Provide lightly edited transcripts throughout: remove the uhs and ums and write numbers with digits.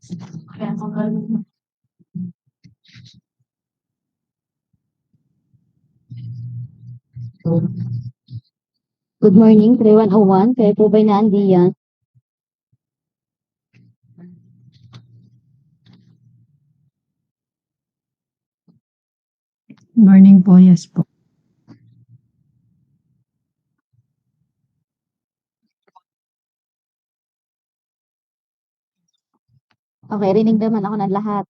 Good morning, 3101. Kayo po ba'y naandiyan? Morning po, yes po. Okay, rinig naman ako ng lahat.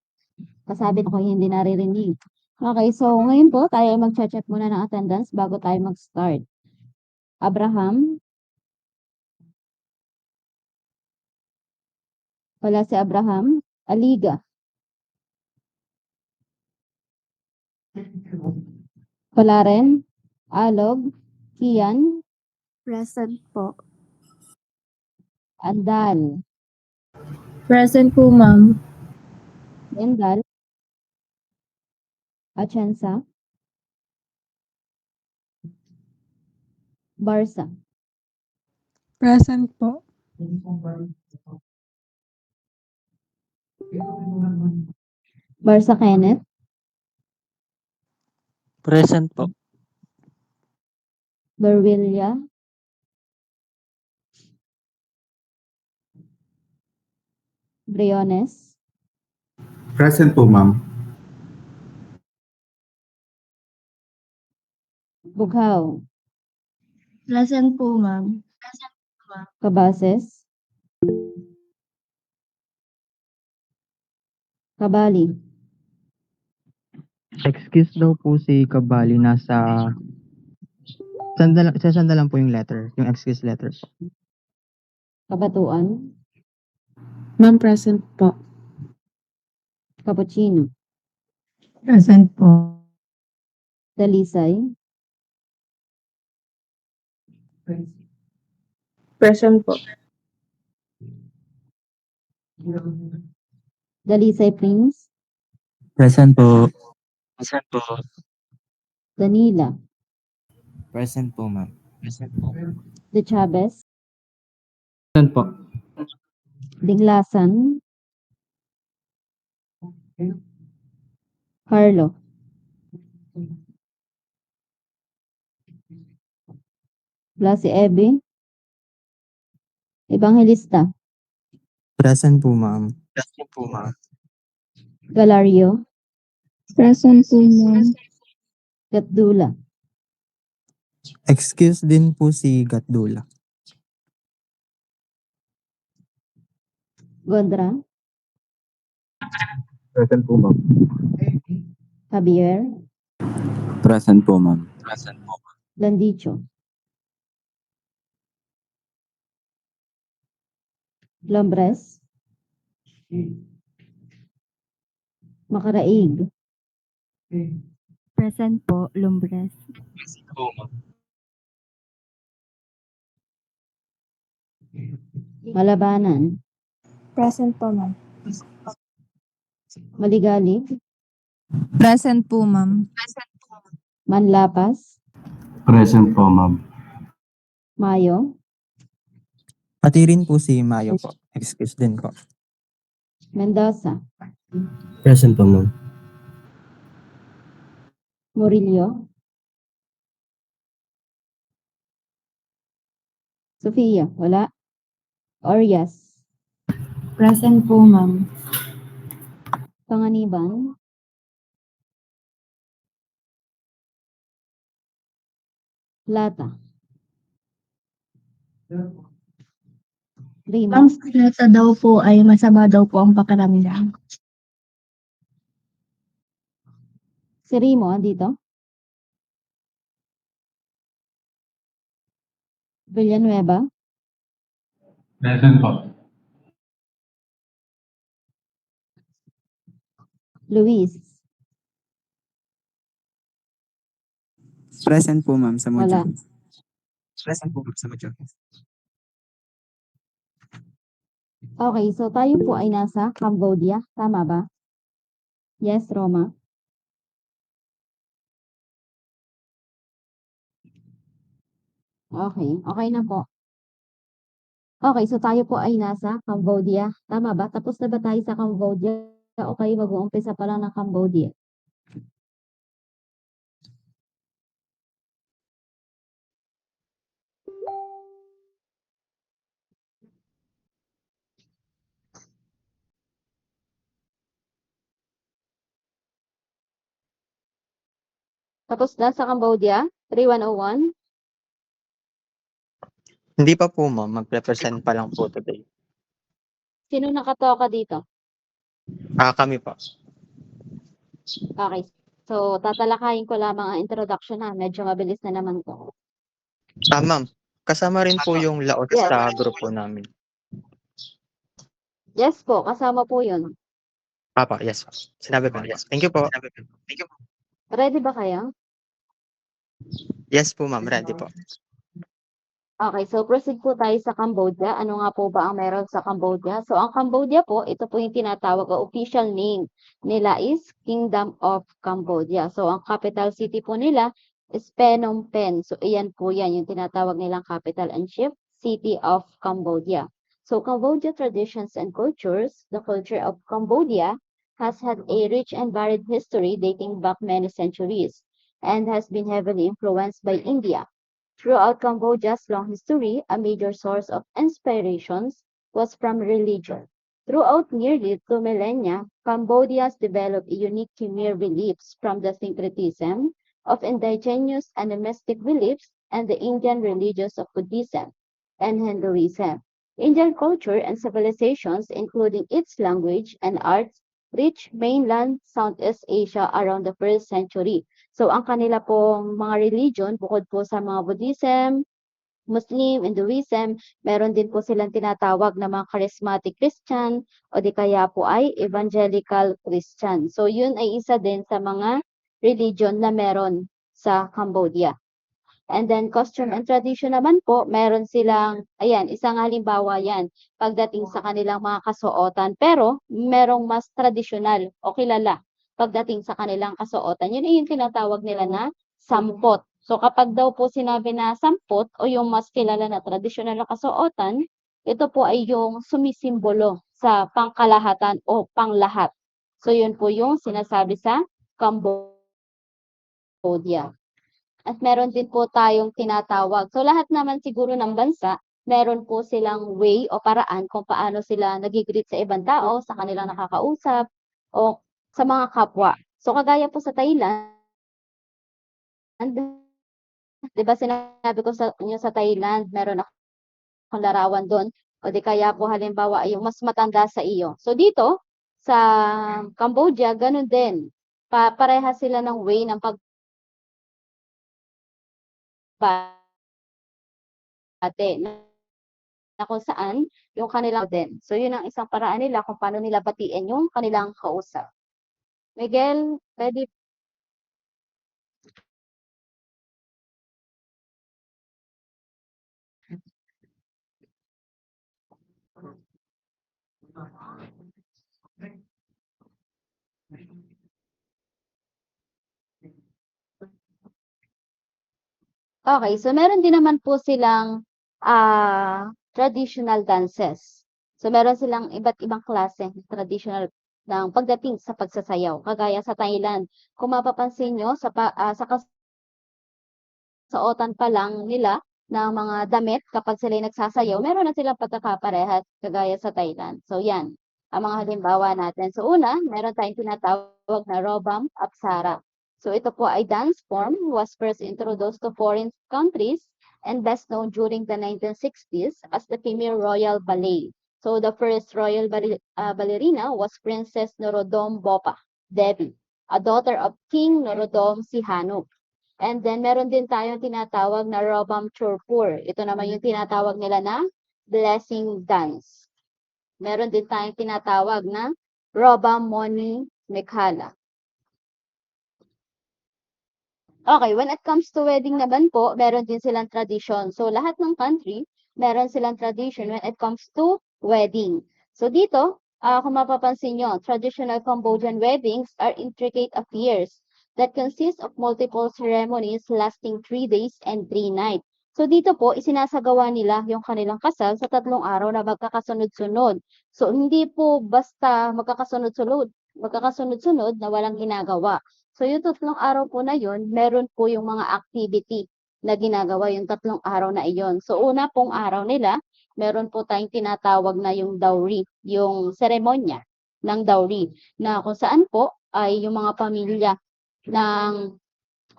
Kasabi ko hindi naririnig. Okay, so ngayon po tayo ay mag-check muna ng attendance bago tayo mag-start. Abraham? Wala si Abraham. Aliga? Wala rin. Alog? Kian? Present po. Andal? Present po, ma'am. Endal? Atienza? Barsa? Present po. Barsa Kenneth? Present po. Berwilla? Briones? Present po, ma'am. Bughaw? Present po, ma'am. Cabases? Kabali? Excuse daw po si Kabali nasa sanda lang po yung letter, yung excuse letter. Kabatuan? Ma'am, present po. Cappuccino? Present po. Dalisay? Present po. Dalisay Prince? Present po. Present po. Danila? Present po, ma'am. Present po. De Chavez? Present po. Dinglasan? Carlo? Wala si Ebe? Evangelista? Present po, ma'am. Present po, ma'am. Galario? Present po, ma'am. Gatdula? Excuse din po si Gatdula. Gondra? Present po, ma'am. Javier? Present po, ma'am. Present po. Landicho? Lombres? Makaraig? Present po, Lumbres. Present po, ma'am. Malabanan? Present po, ma'am. Maligalig? Present po, ma'am. Manlapas? Present po, ma'am. Mayo? Pati rin po si Mayo po. Excuse din po. Mendoza? Present po, ma'am. Murillo? Sofia? Wala? Orias? Present po, ma'am. Panganiban? Lata? Rima? Ang salata daw po ay masama daw po ang pakiramdam. Si Rimo, andito? Villanueva? Present po. Luis? Present po, ma'am, sa Wala. Present po, ma'am, sa module. Okay, so tayo po ay nasa Cambodia. Tama ba? Yes, Roma? Okay, okay na po. Okay, so tayo po ay nasa Cambodia, tama ba? Tapos na ba tayo sa Cambodia o kayo mag-uumpisa pa lang ng Cambodia? Tapos na sa Cambodia, 3101? Hindi pa po ma'am, magpe-present pa lang po today. Sino nakatoka dito? Kami po. Okay. So, tatalakayin ko lamang ang introduction na. Medyo mabilis na naman to. Ma'am, kasama rin po yung laot Yes. sa grupo namin. Yes po, kasama po yun. Yes po. Sinabi ko na. Thank you po. Ready ba kayo? Yes po ma'am, ready po. Okay, so proceed po tayo sa Cambodia. Ano nga po ba ang meron sa Cambodia? So, ang Cambodia po, ito po yung tinatawag, o official name nila is Kingdom of Cambodia. So, ang capital city po nila is Phnom Penh. So, iyan po yan, yung tinatawag nilang capital and chief city of Cambodia. So, Cambodia traditions and cultures, the culture of Cambodia has had a rich and varied history dating back many centuries and has been heavily influenced by India. Throughout Cambodia's long history, a major source of inspirations was from religion. Throughout nearly 2 millennia, Cambodia's developed a unique Khmer beliefs from the syncretism of indigenous animistic beliefs and the Indian religions of Buddhism and Hinduism. Indian culture and civilizations, including its language and arts, reached mainland Southeast Asia around the 1st century. So, ang kanila pong mga religion, bukod po sa mga Buddhism, Muslim, Hinduism, meron din po silang tinatawag na mga charismatic Christian o di kaya po ay evangelical Christian. So, yun ay isa din sa mga religion na meron sa Cambodia. And then, costume and tradition naman po, meron silang, ayan, isang halimbawa yan, pagdating sa kanilang mga kasuotan. Pero, merong mas tradisyonal o kilala pagdating sa kanilang kasuotan. Yun ay yung tinatawag nila na sampot. So, kapag daw po sinabi na sampot o yung mas kilala na tradisyonal na kasuotan, ito po ay yung sumisimbolo sa pangkalahatan o panglahat. So, yun po yung sinasabi sa Cambodia. At meron din po tayong tinatawag. So, lahat naman siguro ng bansa, meron po silang way o paraan kung paano sila nagigreet sa ibang tao, sa kanilang nakakausap, o sa mga kapwa. So, kagaya po sa Thailand, di ba sinabi ko sa inyo sa Thailand, meron akong larawan doon, o di kaya po halimbawa ay yung mas matanda sa iyo. So, dito, sa Cambodia, ganun din. Pareha sila ng way ng pagbate na kung saan yung kanilang din. So, yun ang isang paraan nila kung paano nila batiin yung kanilang kausap. Miguel, ready? Okay, so meron din naman po silang traditional dances. So, meron silang iba't ibang klase ng traditional ng pagdating sa pagsasayaw. Kagaya sa Thailand, kung mapapansin nyo, sa kasuotan pa lang nila ng mga damit kapag sila nagsasayaw, meron na silang pagkakaparehas kagaya sa Thailand. So, yan ang mga halimbawa natin. So, una, meron tayong tinatawag na Robam Apsara. So, ito po ay dance form, was first introduced to foreign countries and best known during the 1960s as the Khmer Royal Ballet. So, the first royal ballerina was Princess Norodom Bopa Devi, a daughter of King Norodom Sihanouk. And then, meron din tayong tinatawag na Robam Churpur. Ito naman yung tinatawag nila na blessing dance. Meron din tayong tinatawag na Robam Moni Mekhala. Okay, when it comes to wedding naman po, meron din silang tradition. So, lahat ng country, meron silang tradition when it comes to wedding. So, dito, kung mapapansin nyo, traditional Cambodian weddings are intricate affairs that consist of multiple ceremonies lasting 3 days and 3 nights. So dito po isinasagawa nila yung kanilang kasal sa 3 araw na magkakasunod-sunod. So hindi po basta magkakasunod-sunod na walang ginagawa. So yung 3 araw po na yun, meron po yung mga activity na ginagawa yung 3 araw na iyon. So una pong araw nila, meron po tayong tinatawag na yung dowry, yung seremonya ng dowry, na kung saan po ay yung mga pamilya ng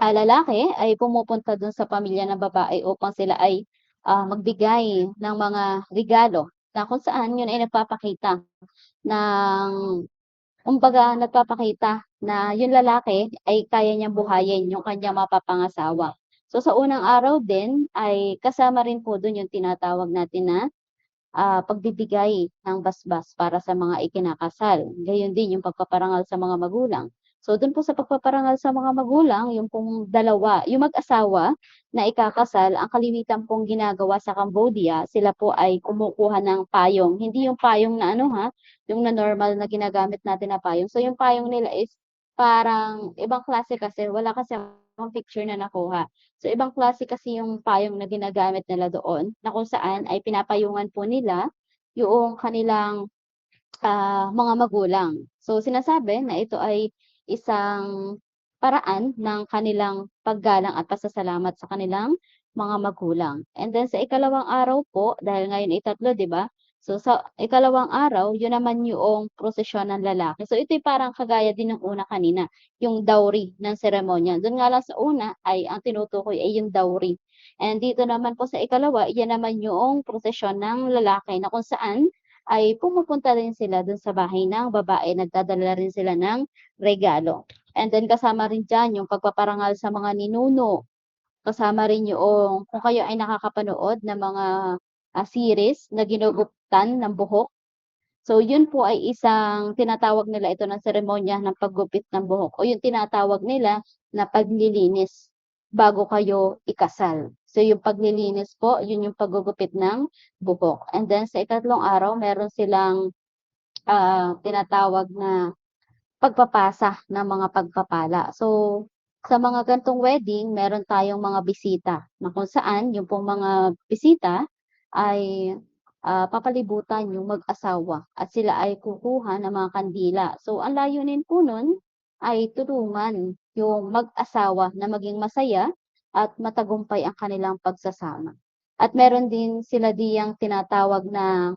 lalaki ay pumupunta dun sa pamilya ng babae upang sila ay magbigay ng mga regalo na kung saan yun ay nagpapakita ng kumbaga nagpapakita na yung lalaki ay kaya niyang buhayin yung kanyang mapapangasawa. So sa unang araw din ay kasama rin po dun yung tinatawag natin na pagbibigay ng basbas para sa mga ikinakasal. Gayon din yung pagpaparangal sa mga magulang. So dun po sa pagpaparangal sa mga magulang, yung pong dalawa, yung mag-asawa na ikakasal, ang kalimitan pong ginagawa sa Cambodia, sila po ay kumukuha ng payong. Hindi yung payong na ano ha, yung na normal na ginagamit natin na payong. So yung payong nila is parang ibang klase kasi, wala kasi akong picture na nakuha. So ibang klase kasi yung payong na ginagamit nila doon, na kung saan ay pinapayungan po nila yung kanilang mga magulang. So sinasabi na ito ay isang paraan ng kanilang paggalang at pasasalamat sa kanilang mga magulang. And then sa ikalawang araw po, dahil ngayon ay 3, 'di ba? So sa ikalawang araw, yun naman yung prosesyon ng lalaki. So ito'y parang kagaya din ng una kanina, yung dowry ng seremonya. Do'n nga lang sa una ay ang tinutukoy ay yung dowry. And dito naman po sa ikalawa, yan naman yung prosesyon ng lalaki na kung saan ay pumupunta rin sila dun sa bahay ng babae, nagdadala rin sila ng regalo. And then kasama rin diyan yung pagpaparangal sa mga ninuno, kasama rin yung kung kayo ay nakakapanood ng mga series na ginuguptan ng buhok. So yun po ay isang tinatawag nila ito ng seremonya ng paggupit ng buhok o yung tinatawag nila na paglilinis bago kayo ikasal. So yung paglilinis po, yun yung paggugupit ng buhok. And then sa ikatlong araw, meron silang tinatawag na pagpapasa ng mga pagpapala. So sa mga gantong wedding, meron tayong mga bisita na kung saan yung pong mga bisita ay papalibutan yung mag-asawa at sila ay kukuha ng mga kandila. So ang layunin po nun ay tulungan yung mag-asawa na maging masaya at matagumpay ang kanilang pagsasama. At meron din sila diyang tinatawag na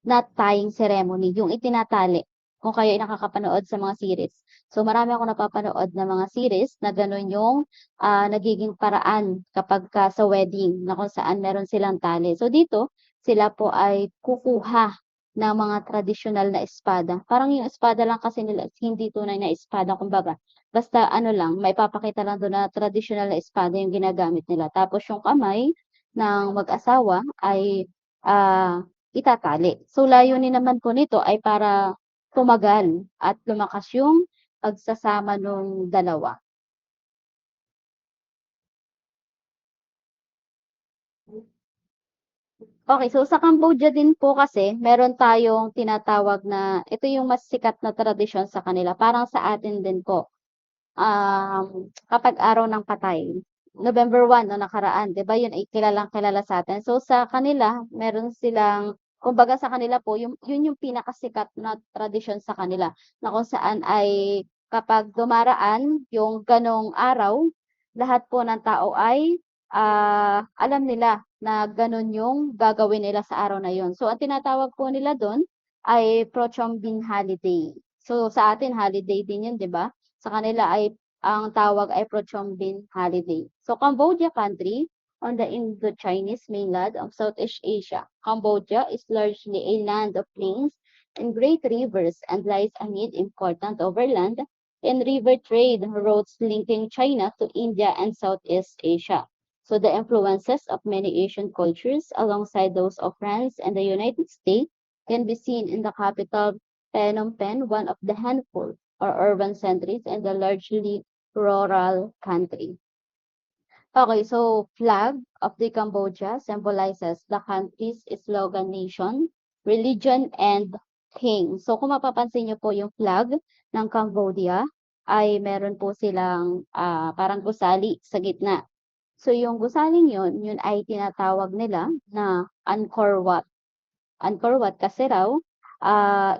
knot tying ceremony, yung itinatali, kung kayo ay nakakapanood sa mga series. So marami akong napapanood na mga series na gano'n yung nagiging paraan kapagka sa wedding na kung saan meron silang tali. So dito, sila po ay kukuha ng mga tradisyonal na espada. Parang yung espada lang kasi nila, hindi tunay na espada kumbaga. Basta ano lang, maipapakita lang do'n na tradisyonal na espada yung ginagamit nila. Tapos yung kamay ng mag-asawa ay itatali. So layunin naman po nito ay para tumagal at lumakas yung pagsasama nung dalawa. Okay, so sa Cambodia din po kasi meron tayong tinatawag na ito yung mas sikat na tradisyon sa kanila, parang sa atin din po. Kapag araw ng patay, November 1 nung nakaraan, 'di ba yun ay kilalang-kilala sa atin. So sa kanila, meron silang kumbaga sa kanila po yun yung pinakasikat na tradisyon sa kanila, na kung saan ay kapag dumaraan yung ganong araw, lahat po ng tao ay alam nila na gano'n yung gagawin nila sa araw na yun. So ang tinatawag po nila dun ay Prochombin holiday. So sa atin holiday din yun, 'di ba? Sa kanila ay ang tawag ay Prochombin holiday. So Cambodia country on the Indo-Chinese mainland of Southeast Asia. Cambodia is largely a land of plains and great rivers and lies amid important overland and river trade routes linking China to India and Southeast Asia. So the influences of many Asian cultures alongside those of France and the United States can be seen in the capital Phnom Penh, one of the handful or urban centers in the largely rural country. Okay, so flag of the Cambodia symbolizes the country's slogan nation, religion, and king. So kung mapapansin niyo po yung flag ng Cambodia ay meron po silang parang gusali sa gitna. So yung gusaling yun ay tinatawag nila na Angkor Wat. Angkor Wat kasi raw,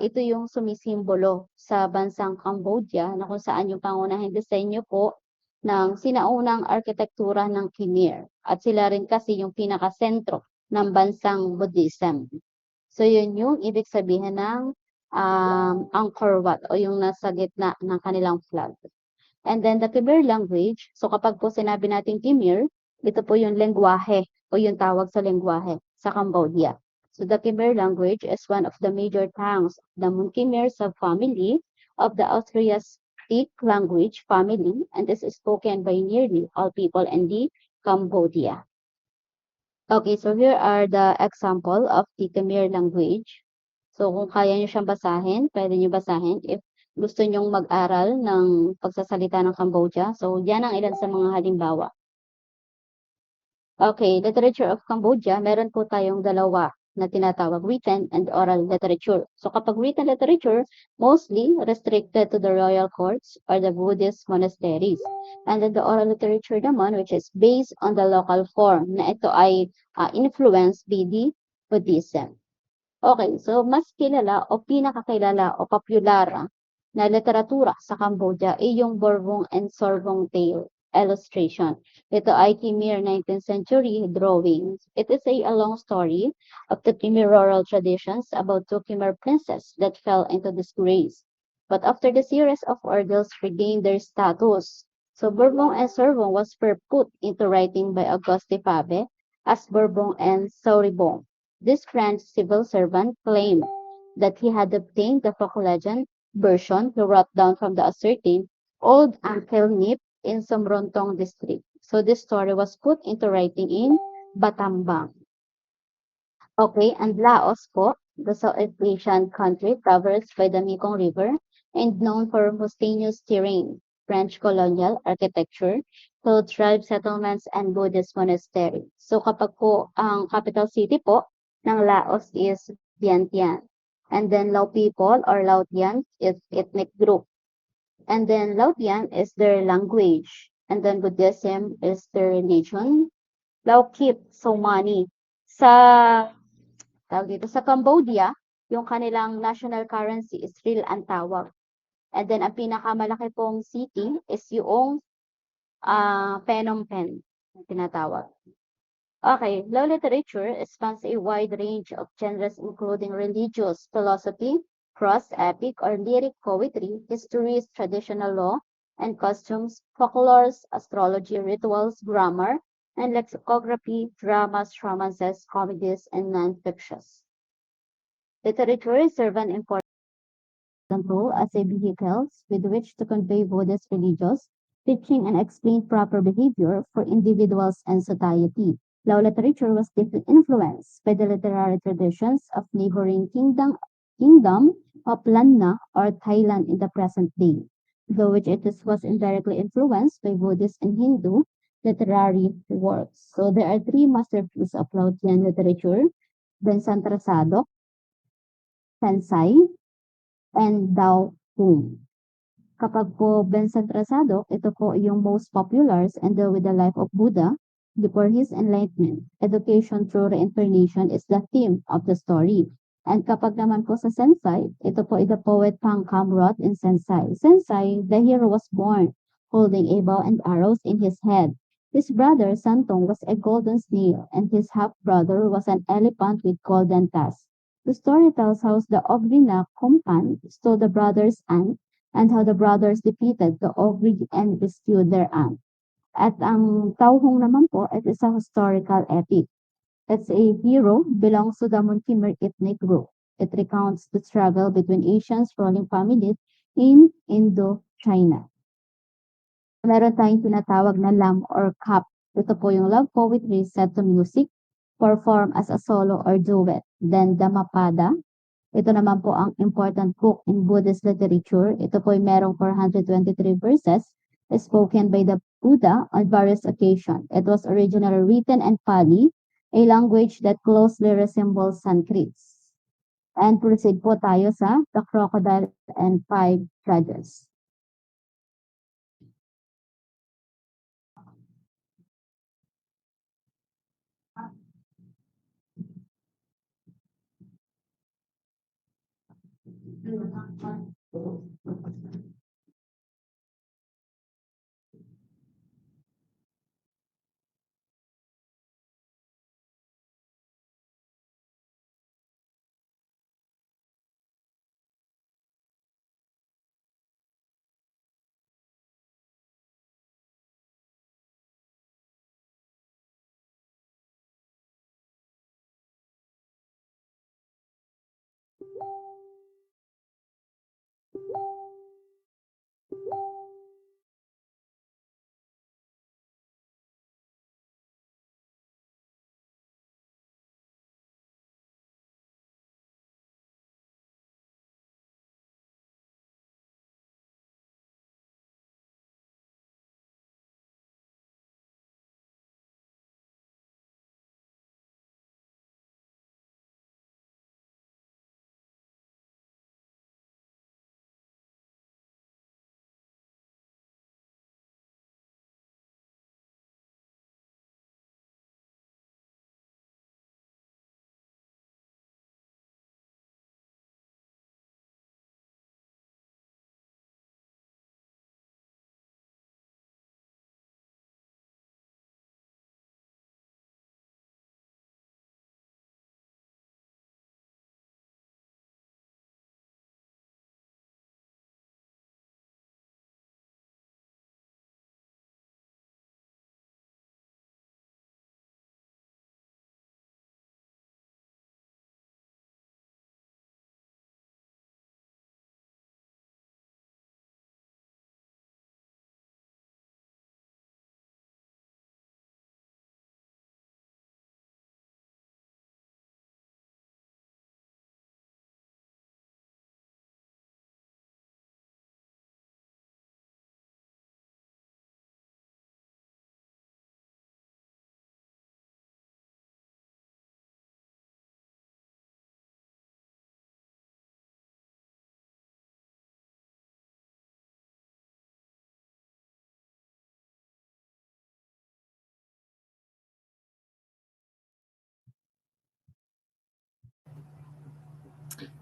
ito yung sumisimbolo sa bansang Cambodia na kung saan yung pangunahing disenyo po ng sinaunang arkitektura ng Khmer. At sila rin kasi yung pinakasentro ng bansang Buddhism. So yun yung ibig sabihin ng Angkor Wat o yung nasa gitna ng kanilang flag. And then the Khmer language, so kapag po sinabi natin Khmer, ito po yung lengguwahe o yung tawag sa lengguwahe sa Cambodia. So the Khmer language is one of the major tongues of the Mon-Khmer subfamily of the Austroasiatic language family, and this is spoken by nearly all people in the Cambodia. Okay, so here are the example of the Khmer language. So kung kaya nyo siyang basahin, pwede nyo basahin. If gusto nyong mag-aral ng pagsasalita ng Cambodia, so yan ang ilan sa mga halimbawa. Okay, literature of Cambodia, meron po tayong dalawa na tinatawag written and oral literature. So kapag written literature, mostly restricted to the royal courts or the Buddhist monasteries. And then the oral literature naman, which is based on the local form, na ito ay influenced by the Buddhism. Okay, so mas kilala o pinakakilala o popular na literatura sa Cambodia ay yung Borbong and Sorbong Tale illustration. Ito ay Khmer 19th century drawings. It is a long story of the Khmer oral traditions about two Khmer princes that fell into disgrace. But after the series of ordeals regained their status. So Borbong and Sorbong was first put into writing by Auguste Fabe as Borbong and Sorbong. This French civil servant claimed that he had obtained the folk legend version he wrote down from the ascertained old Uncle Nip in Somrontong district. So this story was put into writing in Battambang. Okay, and Laos po, the Southeast Asian country traversed by the Mekong River and known for mountainous terrain, French colonial architecture, so tribe settlements and Buddhist monastery. So kapag po ang capital city po ng Laos is Vientiane. And then Lao people or Laotians is ethnic group. And then Laotian is their language. And then Buddhism is their religion. Laokip, Somani. Sa Cambodia, yung kanilang national currency is real ang tawag. And then ang pinakamalaki pong city is yung Phnom Penh, tinatawag. Okay, Lao literature spans a wide range of genres including religious, philosophy, prose, epic, or lyric poetry, histories, traditional law, and costumes, folklores, astrology, rituals, grammar, and lexicography, dramas, romances, comedies, and non-fictions. Literature serves an important role as a vehicle with which to convey Buddhist religious teaching and explain proper behavior for individuals and society. Lao literature was deeply influenced by the literary traditions of neighboring kingdom of Lanna or Thailand in the present day, though which was indirectly influenced by Buddhist and Hindu literary works. So there are three masterpieces of Laotian literature, Bensan Trasado, Sensai, and Dao Hung. Kapag po Bensan Trasado, ito po yung most popular and deal with the life of Buddha before his enlightenment. Education through reincarnation is the theme of the story. And kapag naman po sa Sensai, ito po is the poet Pang Kham wrote in Sensai. Sensai, the hero was born holding a bow and arrows in his head. His brother Santong was a golden snail, and his half-brother was an elephant with golden tusks. The story tells how the Ogrina Kumpan stole the brother's aunt and how the brothers defeated the Ogri and rescued their aunt. At ang Tauhong naman po, it is a historical epic. It's a hero belongs to the Mon-Khmer ethnic group. It recounts the struggle between Asians ruling families in Indochina. Meron tayong tinatawag na lam or cup. Ito po yung love poetry set to music, performed as a solo or duet. Then Dhammapada. Ito naman po ang important book in Buddhist literature. Ito po yung merong 423 verses spoken by the Buddha on various occasions. It was originally written in Pali, a language that closely resembles Sanskrit. And proceed po tayo sa The Crocodile and Five Judges.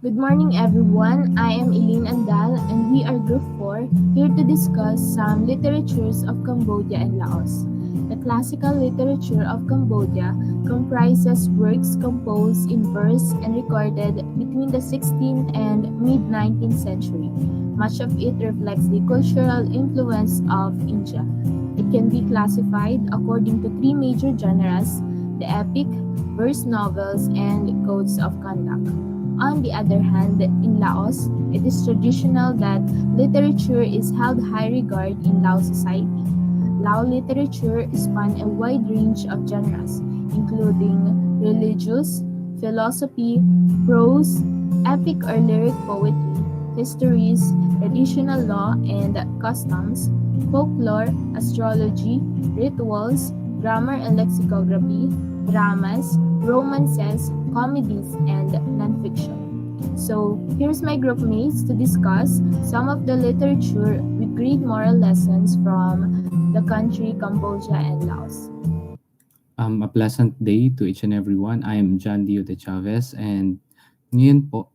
Good morning, everyone. I am Eileen Andal, and we are Group 4, here to discuss some literatures of Cambodia and Laos. The classical literature of Cambodia comprises works composed in verse and recorded between the 16th and mid-19th century. Much of it reflects the cultural influence of India. It can be classified according to three major genres: the epic, verse novels, and codes of conduct. On the other hand, in Laos, it is traditional that literature is held high regard in Lao society. Lao literature span a wide range of genres, including religious, philosophy, prose, epic or lyric poetry, histories, traditional law and customs, folklore, astrology, rituals, grammar and lexicography, dramas, romances, comedies, and nonfiction. So, here's my group mates to discuss some of the literature with great moral lessons from the country Cambodia and Laos. A pleasant day to each and everyone. I am John Dio de Chavez, and ngayon po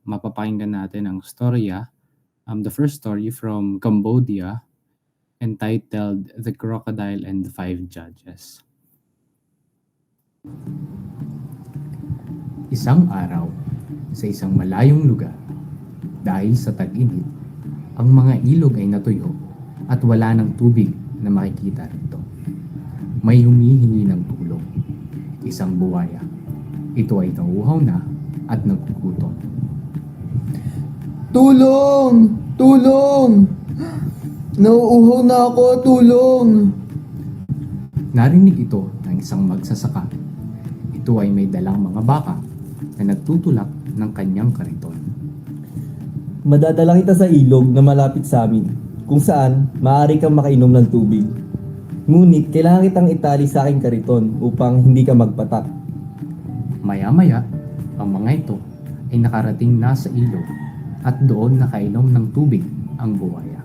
mapapakinggan natin ang storya, the first story from Cambodia, entitled The Crocodile and the Five Judges. Isang araw, sa isang malayong lugar, dahil sa tag-init, ang mga ilog ay natuyo at wala ng tubig na makikita rito. May humihingi ng tulong. Isang buwaya. Ito ay nauuhaw na at nagugutom. Tulong! Tulong! Nauuhaw na ako, tulong! Narinig ito ng isang magsasaka. Ito ay may dalang mga baka na nagtutulak ng kanyang kariton. Madadala kita sa ilog na malapit sa amin, kung saan maaari kang makainom ng tubig. Ngunit kailangan kitang itali sa aking kariton upang hindi ka magpatak. Maya-maya, ang mga ito ay nakarating na sa ilog at doon nakainom ng tubig ang buwaya.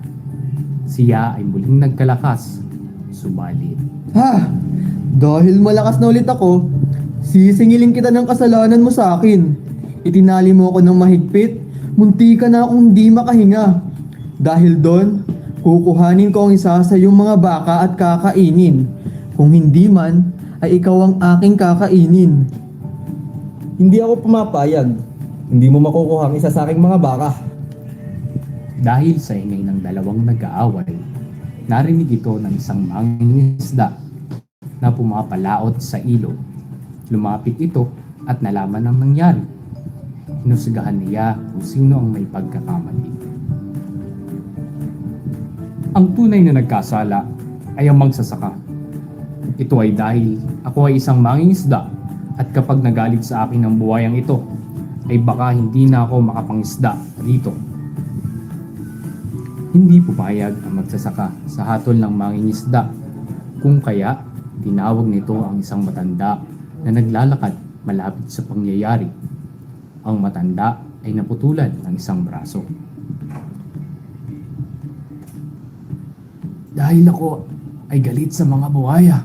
Siya ay muling nagkalakas, subalit. Ha! Dahil malakas na ulit ako, sisingilin kita ng kasalanan mo sa akin. Itinali mo ako ng mahigpit, munti ka na akong hindi makahinga. Dahil doon, kukuhanin ko ang isa sa iyong mga baka at kakainin. Kung hindi man, ay ikaw ang aking kakainin. Hindi ako pumapayag. Hindi mo makukuha ang isa sa aking mga baka. Dahil sa ingay ng dalawang nag-aaway, narinig ito ng isang mangingisda na pumapalaot sa ilog. Lumapit ito at nalaman ang nangyari. Hinusgahan niya kung sino ang may pagkakamali. Ang tunay na nagkasala ay ang magsasaka. Ito ay dahil ako ay isang mangingisda at kapag nagalit sa akin ang buhayang ito, ay baka hindi na ako makapangisda rito. Hindi pumayag ang magsasaka sa hatol ng mangingisda, kung kaya tinawag nito ang isang matanda na naglalakad malapit sa pangyayari. Ang matanda ay naputulan ng isang braso. Dahil ako ay galit sa mga buhaya,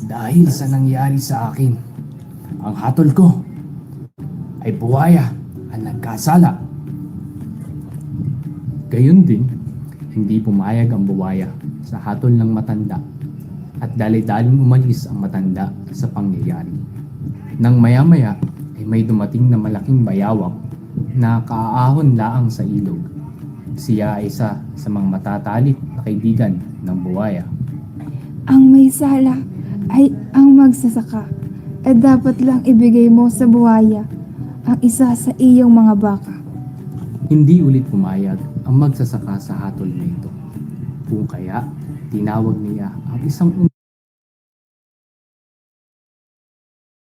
dahil sa nangyari sa akin, ang hatol ko ay buhaya ang nagkasala. Gayon din, hindi pumayag ang buwaya sa hatol ng matanda at dali-daling umalis ang matanda sa pangyayari. Nang maya-maya ay may dumating na malaking bayawak na kaaahon laang sa ilog. Siya ay isa sa mga matatalik na kaibigan ng buwaya. Ang may sala ay ang magsasaka at dapat lang ibigay mo sa buhaya ang isa sa iyong mga baka. Hindi ulit pumayag ang magsasaka sa hatol na ito. Kung kaya, tinawag niya ang isang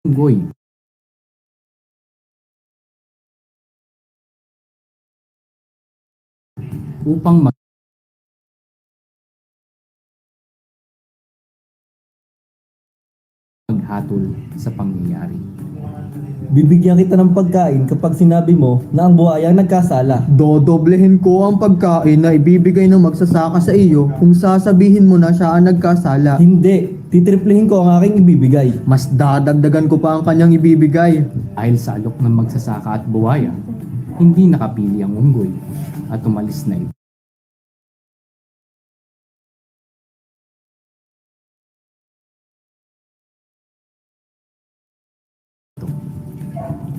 unggoy upang maghatol sa pangyayari. Bibigyan kita ng pagkain kapag sinabi mo na ang buhaya ang nagkasala. Dodoblehin ko ang pagkain na ibibigay ng magsasaka sa iyo kung sasabihin mo na siya ang nagkasala. Hindi, titriplehin ko ang aking ibibigay. Mas dadagdagan ko pa ang kanyang ibibigay. Dahil sa alok ng magsasaka at buhaya, hindi nakapili ang unggoy at umalis na ito.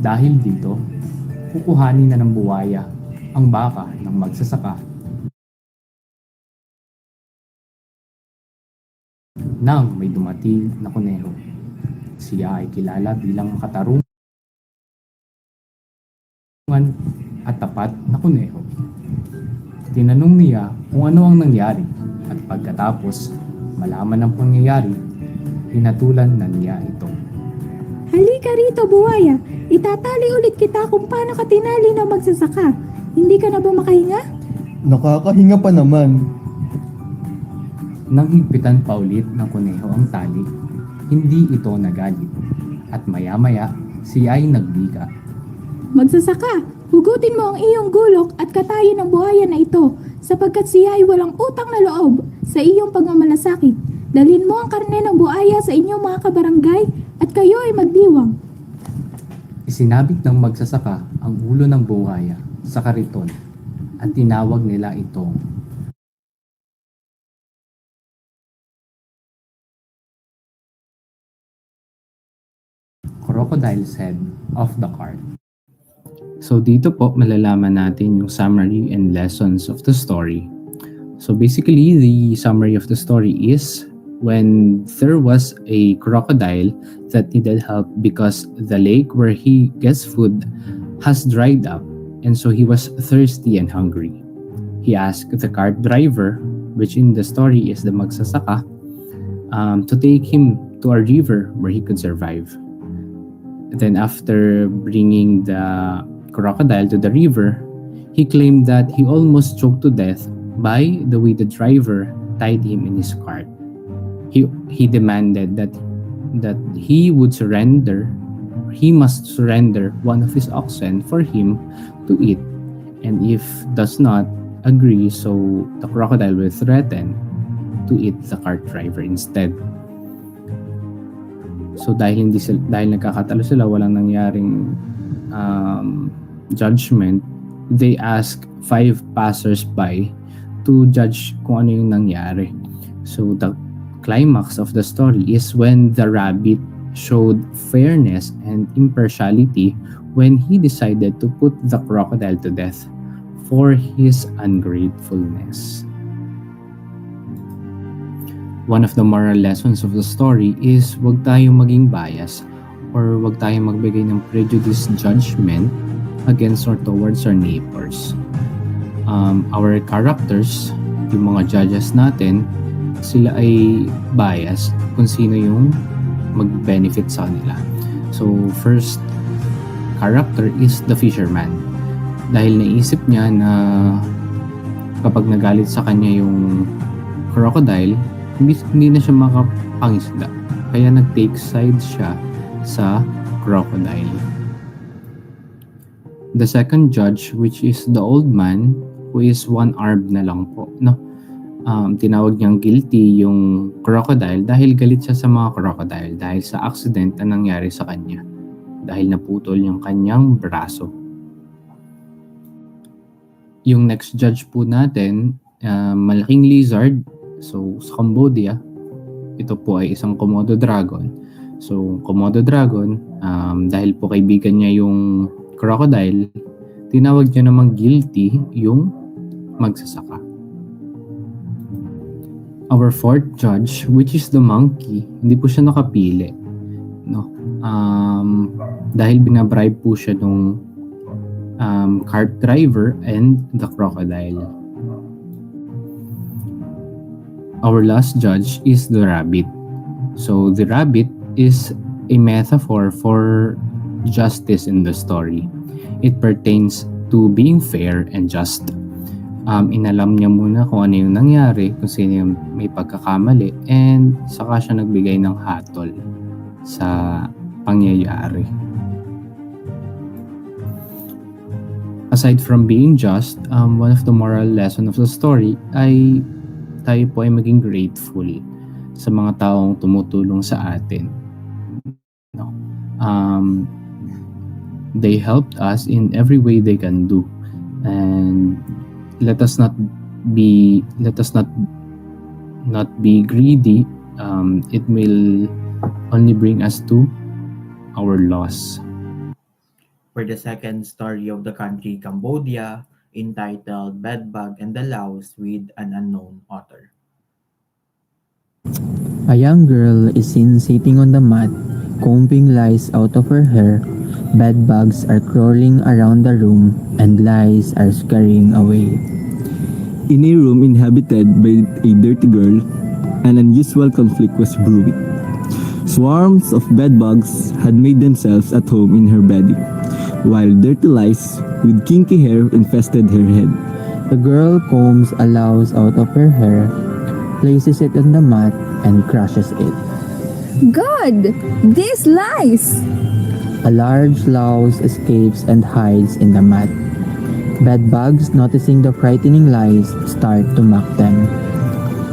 Dahil dito, kukuhanin na ng buwaya ang baka ng magsasaka. Nang may dumating na kuneho, siya ay kilala bilang makatarungan at tapat na kuneho. Tinanong niya kung ano ang nangyari at pagkatapos malaman ang pangyayari, hinatulan na niya ito. Halika rito, buhaya. Itatali ulit kita kung paano ka tinali ng magsasaka. Hindi ka na ba makahinga? Nakakahinga pa naman. Nang higpitan pa ulit ng kuneho ang tali, hindi ito nagalit. At maya-maya, siya ay nagbika. Magsasaka, hugutin mo ang iyong gulok at katayin ng buhaya na ito sapagkat siya ay walang utang na loob sa iyong pagmamalasakit. Dalhin mo ang karne ng buhaya sa inyong mga kabarangay at kayo ay magdiwang. Isinabit ng magsasaka ang ulo ng buhaya sa kariton at tinawag nila itong crocodile's head of the cart. So dito po malalaman natin yung summary and lessons of the story. So basically, the summary of the story is when there was a crocodile that needed help because the lake where he gets food has dried up, and so he was thirsty and hungry. He asked the cart driver, which in the story is the magsasaka, to take him to a river where he could survive. Then after bringing the crocodile to the river, he claimed that he almost choked to death by the way the driver tied him in his cart. He demanded that he would surrender, he must surrender one of his oxen for him to eat, and if does not agree, so the crocodile will threaten to eat the cart driver instead. So dahil nagkakatalo sila, walang nangyaring judgment, they ask 5 passers-by to judge kung ano yung nangyari. So the climax of the story is when the rabbit showed fairness and impartiality when he decided to put the crocodile to death for his ungratefulness. One of the moral lessons of the story is wag tayong maging bias or wag tayong magbigay ng prejudiced judgment against or towards our neighbors. Our characters, yung mga judges natin, sila ay bias kung sino yung mag-benefit sa kanila. So, first character is the fisherman. Dahil naisip niya na kapag nagalit sa kanya yung crocodile, hindi na siya makapangisda. Kaya nag-take side siya sa crocodile. The second judge, which is the old man, who is one-armed na lang po, no? Tinawag niyang guilty yung crocodile dahil galit siya sa mga crocodile dahil sa accident na nangyari sa kanya dahil naputol yung kanyang braso. Yung next judge po natin, malaking lizard. So sa Cambodia, ito po ay isang Komodo dragon. So Komodo dragon, dahil po kaibigan niya yung crocodile, tinawag niya namang guilty yung magsasaka. Our fourth judge, which is the monkey, hindi po siya nakapili, no? Dahil binabribe po siya nung cart driver and the crocodile. Our last judge is the rabbit. So the rabbit is a metaphor for justice in the story. It pertains to being fair and just. Inalam niya muna kung ano yung nangyari, kung sino yung may pagkakamali, and saka siya nagbigay ng hatol sa pangyayari. Aside from being just, one of the moral lesson of the story ay tayo po ay maging grateful sa mga taong tumutulong sa atin. No? They helped us in every way they can do, and let us not be greedy. It will only bring us to our loss. For the second story of the country Cambodia, entitled Bedbug and the Louse with an Unknown Author. A young girl is seen sitting on the mat, combing lice out of her hair. Bedbugs are crawling around the room and lice are scurrying away. In a room inhabited by a dirty girl, an unusual conflict was brewing. Swarms of bedbugs had made themselves at home in her bedding, while dirty lice with kinky hair infested her head. The girl combs a louse out of her hair, places it on the mat, and crushes it. God! These lies! A large louse escapes and hides in the mat. Bedbugs, noticing the frightening lice, start to mock them.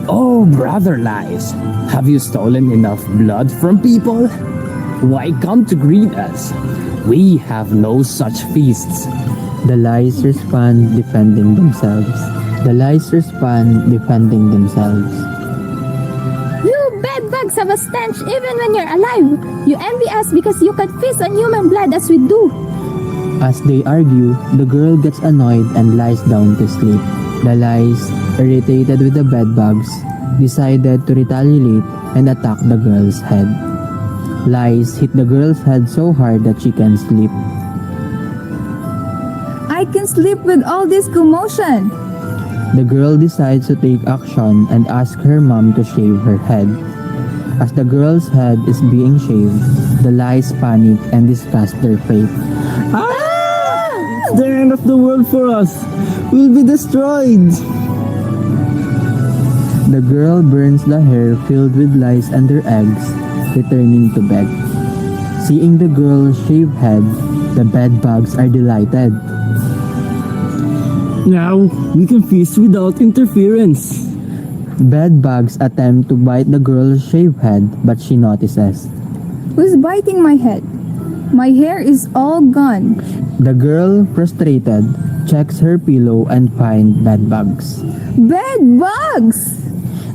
Oh, brother lice, have you stolen enough blood from people? Why come to greet us? We have no such feasts. The lice respond, defending themselves. You bedbugs have a stench even when you're alive. You envy us because you can feast on human blood as we do. As they argue, the girl gets annoyed and lies down to sleep. The lice, irritated with the bedbugs, decided to retaliate and attack the girl's head. Lice hit the girl's head so hard that she can sleep. I can sleep with all this commotion. The girl decides to take action and ask her mom to shave her head. As the girl's head is being shaved, the lice panic and discuss their fate. It's the end of the world for us. We'll be destroyed. The girl burns the hair filled with lice and their eggs, returning to bed. Seeing the girl's shaved head, the bedbugs are delighted. Now, we can feast without interference. Bedbugs attempt to bite the girl's shaved head, but she notices. Who's biting my head? My hair is all gone. The girl, frustrated, checks her pillow and finds bedbugs. Bed bugs!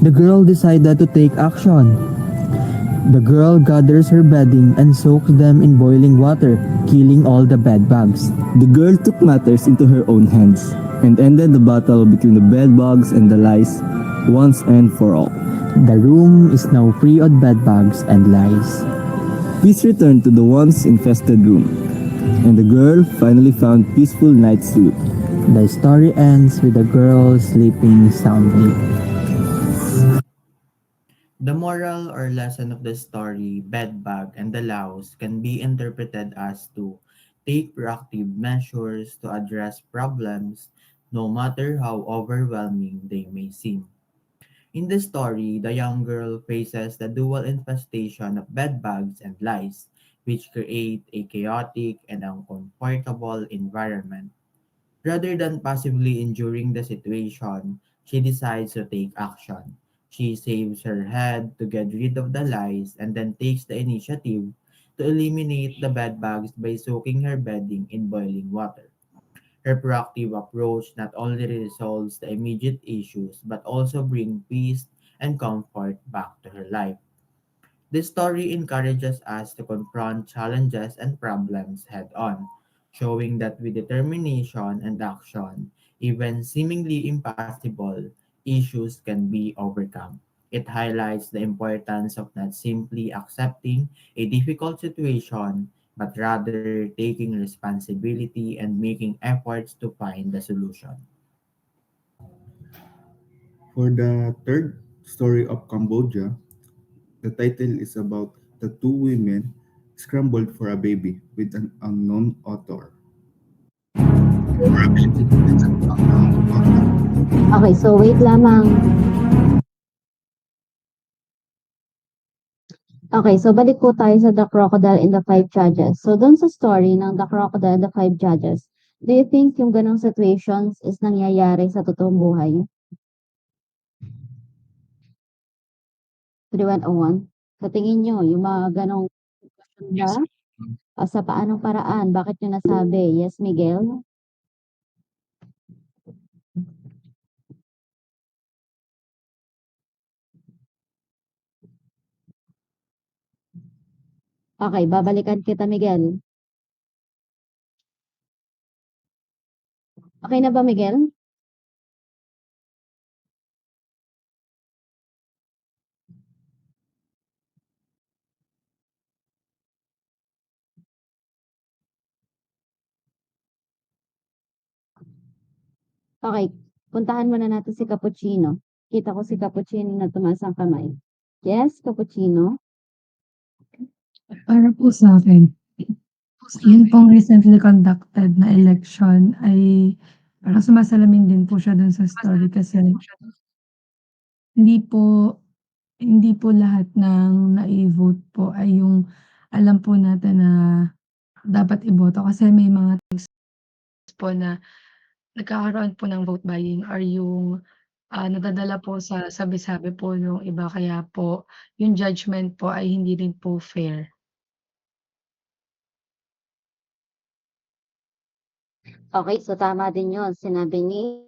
The girl decided to take action. The girl gathers her bedding and soaks them in boiling water, killing all the bedbugs. The girl took matters into her own hands and ended the battle between the bedbugs and the lice once and for all. The room is now free of bedbugs and lice. Peace returned to the once infested room, and the girl finally found peaceful night's sleep. The story ends with the girl sleeping soundly. The moral or lesson of the story, Bedbug and the Louse, can be interpreted as to take proactive measures to address problems, no matter how overwhelming they may seem. In the story, the young girl faces the dual infestation of bedbugs and lice, which create a chaotic and uncomfortable environment. Rather than passively enduring the situation, she decides to take action. She saves her head to get rid of the lice and then takes the initiative to eliminate the bedbugs by soaking her bedding in boiling water. Her proactive approach not only resolves the immediate issues but also brings peace and comfort back to her life. This story encourages us to confront challenges and problems head on, showing that with determination and action, even seemingly impossible issues can be overcome. It highlights the importance of not simply accepting a difficult situation, but rather taking responsibility and making efforts to find the solution. For the third story of Cambodia, the title is about the two women scrambled for a baby with an unknown author. Okay, so wait lamang. Okay, so balik po tayo sa The Crocodile and the Five Judges. So doon sa story ng The Crocodile and the Five Judges, do you think yung ganong situations is nangyayari sa totoong buhay? 3101. Sa tingin nyo, yung mga ganong sitwasyon ba? O sa paanong paraan? Bakit nyo nasabi? Yes, Miguel? Okay, babalikan kita, Miguel. Okay na ba, Miguel? Okay, puntahan muna natin si Cappuccino. Kita ko si Cappuccino na tumaas ang kamay. Yes, Cappuccino? Para po sa akin, yun pong recently conducted na election ay parang sumasalamin din po siya dun sa story kasi hindi po hindi po lahat ng nai-vote po ay yung alam po natin na dapat iboto kasi may mga things po na nagkakaroon po ng vote buying or yung, nadadala po sa sabi-sabi po nung iba kaya po yung judgment po ay hindi rin po fair. Okay, so tama din yun. Sinabi ni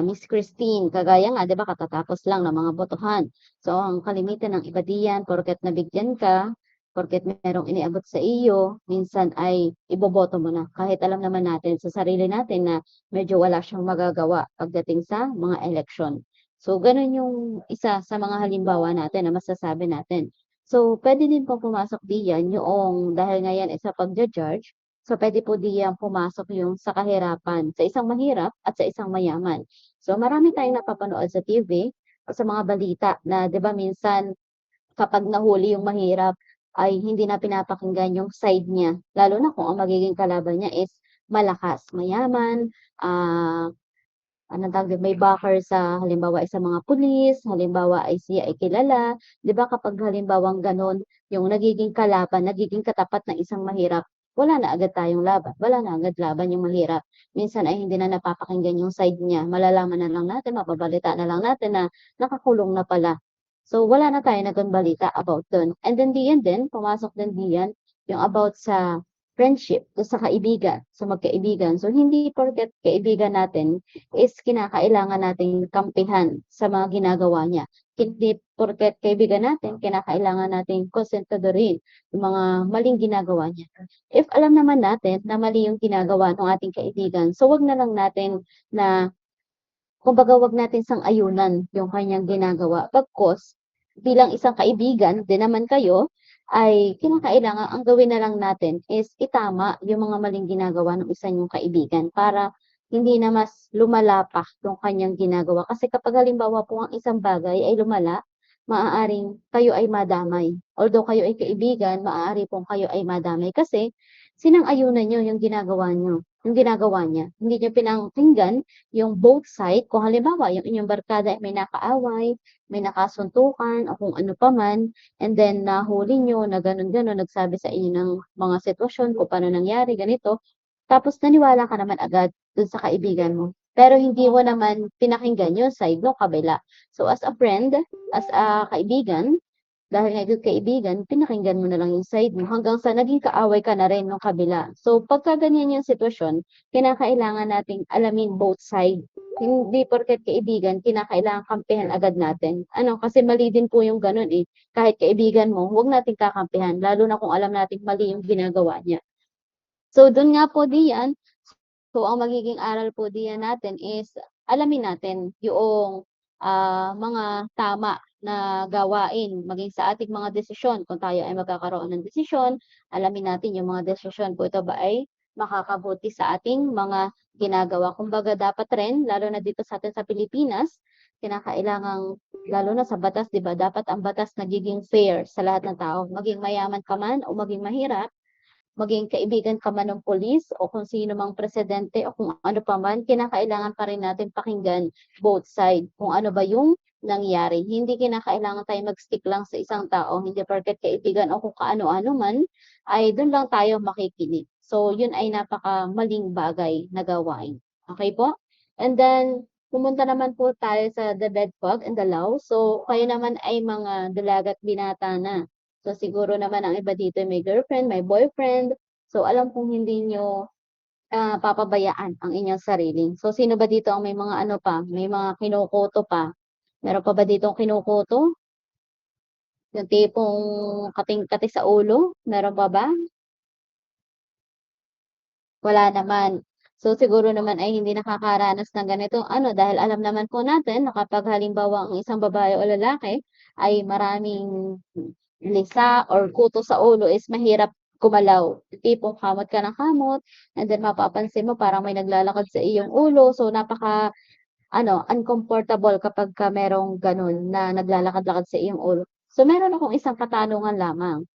Miss Christine, kagaya nga, di ba, katatapos lang ng mga botohan. So, ang kalimitan ng iba diyan, porket nabigyan ka, porket merong iniabot sa iyo, minsan ay iboboto mo na. Kahit alam naman natin sa sarili natin na medyo wala siyang magagawa pagdating sa mga election. So, ganun yung isa sa mga halimbawa natin na masasabi natin. So, pwede din pong pumasok diyan yung dahil ngayon isa pagja-judge, so pwede po diyan pumasok yung sa kahirapan, sa isang mahirap at sa isang mayaman. So, marami tayong napapanood sa TV o sa mga balita na 'di ba minsan kapag nahuli yung mahirap ay hindi na pinapakinggan yung side niya, lalo na kung ang magiging kalaban niya is malakas, mayaman, anong tawag dun, may backer sa halimbawa ay sa mga pulis, halimbawa ay siya ay kilala, 'di ba kapag halimbawang gano'n yung nagiging kalaban, nagiging katapat ng isang mahirap, wala na agad tayong laban, wala na agad laban yung mahirap. Minsan ay hindi na napapakinggan yung side niya, malalaman na lang natin, mababalita na lang natin na nakakulong na pala. So, wala na tayong naging balita about dun. And then diyan din, pumasok din diyan yung about sa friendship, to sa kaibigan, so magkaibigan. So hindi porket kaibigan natin is kinakailangan nating kampihan sa mga ginagawa niya. Hindi porket kaibigan natin, kinakailangan nating konsentidohin yung mga maling ginagawa niya. If alam naman natin na mali yung ginagawa ng ating kaibigan, so wag na lang natin na, kumbaga wag natin sang-ayunan yung kanyang ginagawa. Bagkus, bilang isang kaibigan din naman kayo, ay kinakailangan ang gawin na lang natin is itama yung mga maling ginagawa ng isa niyong kaibigan para hindi na mas lumala pa yung kanyang ginagawa. Kasi kapag halimbawa po ang isang bagay ay lumala, maaaring kayo ay madamay. Although kayo ay kaibigan, maaari pong kayo ay madamay kasi sinang-ayunan niyo yung ginagawa niyo, yung ginagawa niya. Hindi niyo pinakinggan yung both side. Kung halimbawa yung inyong barkada ay may nakaaway, may nakasuntukan o kung ano pa man, and then nahuli niyo na gano'n-gano'n, nagsabi sa inyo ng mga sitwasyon kung paano nangyari, ganito, tapos naniwala ka naman agad dun sa kaibigan mo. Pero hindi mo naman pinakinggan yung side ng kabila. So as a friend, as a kaibigan, dahil nga kaibigan, pinakinggan mo na lang yung side mo hanggang sa naging kaaway ka na rin nung kabila. So pagka ganyan yung sitwasyon, kinakailangan nating alamin both side. Hindi porket kaibigan, kinakailangan kampihan agad natin. Kasi mali din po yung ganun eh. Kahit kaibigan mo, huwag nating kakampihan, lalo na kung alam nating mali yung ginagawa niya. So dun nga po diyan, so ang magiging aral po diyan natin is alamin natin yung mga tama na gawain, maging sa ating mga desisyon. Kung tayo ay magkakaroon ng desisyon, alamin natin yung mga desisyon po ito ba ay makakabuti sa ating mga ginagawa. Kumbaga dapat rin, lalo na dito sa atin sa Pilipinas, kinakailangang, lalo na sa batas, di ba, dapat ang batas nagiging fair sa lahat ng tao. Maging mayaman ka man o maging mahirap, maging kaibigan ka man ng pulis o kung sino mang presidente o kung ano pa man, kinakailangan pa rin natin pakinggan both side kung ano ba yung nangyari. Hindi kinakailangan tayo mag-stick lang sa isang tao, hindi porket kaibigan o kung kaano-ano man, ay doon lang tayo makikinig. So, yun ay napaka-maling bagay na gawain. Okay po? And then, pumunta naman po tayo sa the bedbug and the law. So, kayo naman ay mga dalagat binata na. So, siguro naman ang iba dito may girlfriend, may boyfriend. So, alam kong hindi nyo papabayaan ang inyong sarili. So, sino ba dito ang may mga ano pa? May mga kinukuto pa? Meron pa ba dito ang kinukuto? Yung tipong kating-kati sa ulo? Meron pa ba? Wala naman. So, siguro naman ay hindi nakakaranas ng ganitong dahil alam naman po natin na kapag halimbawa ang isang babae o lalaki ay maraming lisa or kuto sa ulo is mahirap gumalaw. Tipong kamot ka ng kamot, and then mapapansin mo parang may naglalakad sa iyong ulo. So, uncomfortable kapag ka merong ganun na naglalakad-lakad sa iyong ulo. So, meron akong isang katanungan lamang.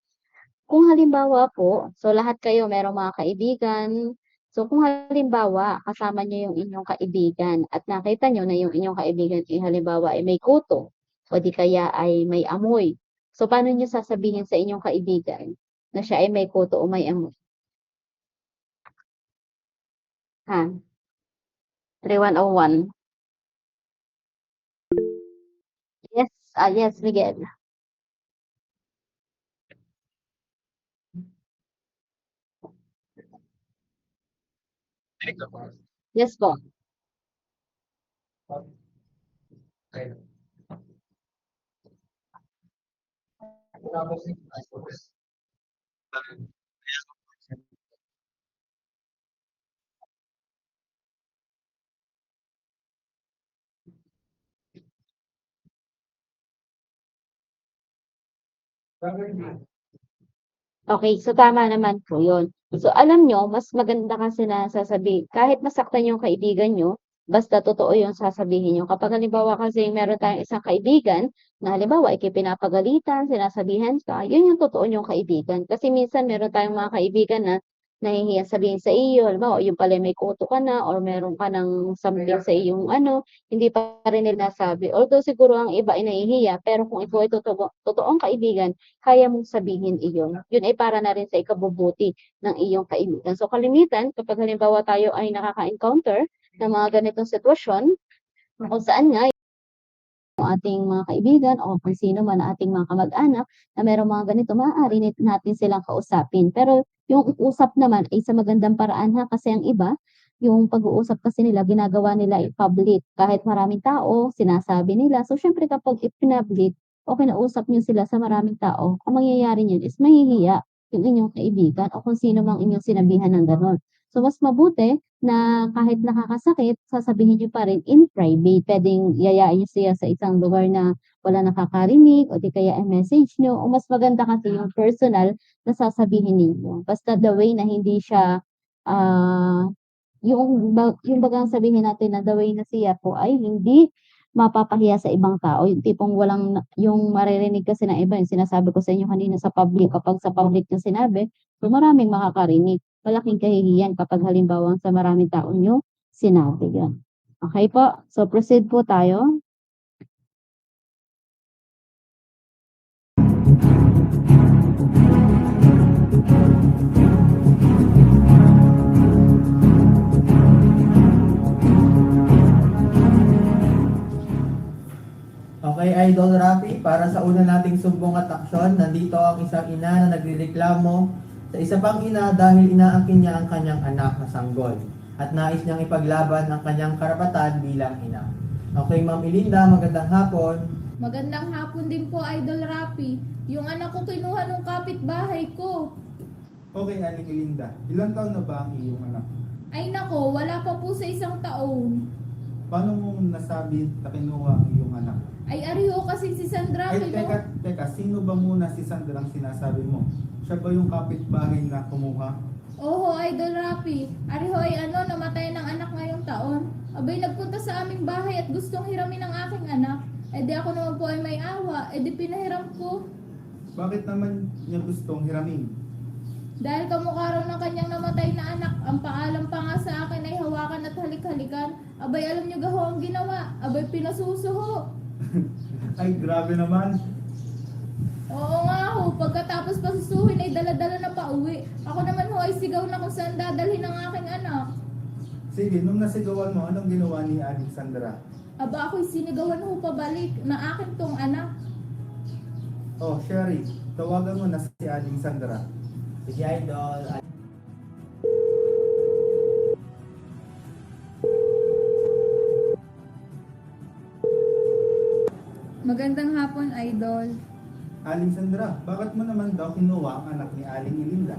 Kung halimbawa po, so lahat kayo merong mga kaibigan, so kung halimbawa kasama niyo yung inyong kaibigan at nakita niyo na yung inyong kaibigan halimbawa ay may kuto o di kaya ay may amoy. So paano niyo sasabihin sa inyong kaibigan na siya ay may kuto o may amoy? 3101. Yes, yes, Miguel. Yes po. Okay, so tama naman po yun. So alam nyo, mas maganda kasi na sasabihin, kahit masaktan yung kaibigan nyo, basta totoo yung sasabihin nyo. Kapag halimbawa kasi meron tayong isang kaibigan, na halimbawa pinapagalitan, sinasabihan ka, yun yung totoo yung kaibigan. Kasi minsan meron tayong mga kaibigan na nahihiya sabihin sa iyo, halimbawa yung pala may kuto ka na or meron ka ng something sa iyong hindi pa rin nila nasabi. Although siguro ang iba ay nahihiya, pero kung ikaw ay totoong kaibigan, kaya mong sabihin iyon. Yun ay para na rin sa ikabubuti ng iyong kaibigan. So kalimitan, kapag halimbawa tayo ay nakaka-encounter ng mga ganitong sitwasyon, kung saan nga yung ating mga kaibigan o kung sino man ating mga kamag-anak na merong mga ganito, maaari natin silang kausapin. Pero Yung usap naman ay sa magandang paraan ha, kasi ang iba, yung pag-uusap kasi nila ginagawa nila i-public. Kahit maraming tao, sinasabi nila. So siyempre kapag i-public o kinausap niyo sila sa maraming tao, ang mangyayari niyan is mahihiya yung inyong kaibigan o kung sino mang inyong sinabihan ng gano'n. So mas mabuti na kahit nakakasakit, sasabihin niyo pa rin in private. Puwedeng yayain niyo siya sa isang lugar na wala nakakarinig o di kaya i-message niyo o mas maganda kasi yung personal na sasabihin ninyo. Basta the way na hindi siya, yung bagang sabihin natin na the way na siya po ay hindi mapapahiya sa ibang tao. Yung tipong walang yung maririnig kasi ng iba, yung sinasabi ko sa inyo kanina sa public, kapag sa public niyo sinabi, so maraming makakarinig. Malaking kahihiyan kapag halimbawa sa maraming tao niyo sinabi yan. Okey po, so proceed po tayo. Okay, Idol Rafi, para sa una nating sumbong at aksyon, nandito ang isang ina na nagrereklamo sa isa pang ina dahil inaangkin niya ang kanyang anak na sanggol at nais niyang ipaglaban ang kanyang karapatan bilang ina. Okay, Ma'am Ilinda, magandang hapon. Magandang hapon din po, Idol Rafi. Yung anak ko kinuha ng kapitbahay ko. Okay, Aling Ilinda, ilang taon na ba ang iyong anak? Ay nako, wala pa po sa 1 taon. Paano mo nasabi na kinuha ang iyong anak? Ay ariho kasi si Sandra Ay, teka, sino ba muna si Sandra ang sinasabi mo? Siya ba yung kapitbahay na kumuha? Oho, Idol Rafi. Ariho ay namatay ng anak ngayong taon. Abay nagpunta sa aming bahay at gustong hiramin ang aking anak. Eh di ako naman po ay may awa, eh di pinahiram ko. Bakit naman niya gustong hiramin? Dahil kamukha raw ng kanyang namatay na anak, ang paalam pa nga sa akin ay hawakan at halik-halikan. Abay alam niyo gaho ang ginawa, abay pinasusuho. Ay, grabe naman. Oo nga ho, pagkatapos pasusuhin ay dala-dala na pauwi. Ako naman ho ay sigaw na kung saan dadalhin ang aking anak. Sige, nung nasigawan mo, anong ginawa ni Aling Sandra? Aba ako'y sinigawan ho pabalik na akin tong anak. Oh, Sherry, tawagan mo na si Aling Sandra. Sige, Idol. Magandang hapon, Idol. Aling Sandra, bakit mo naman daw kinuha ang anak ni Aling Ilinda?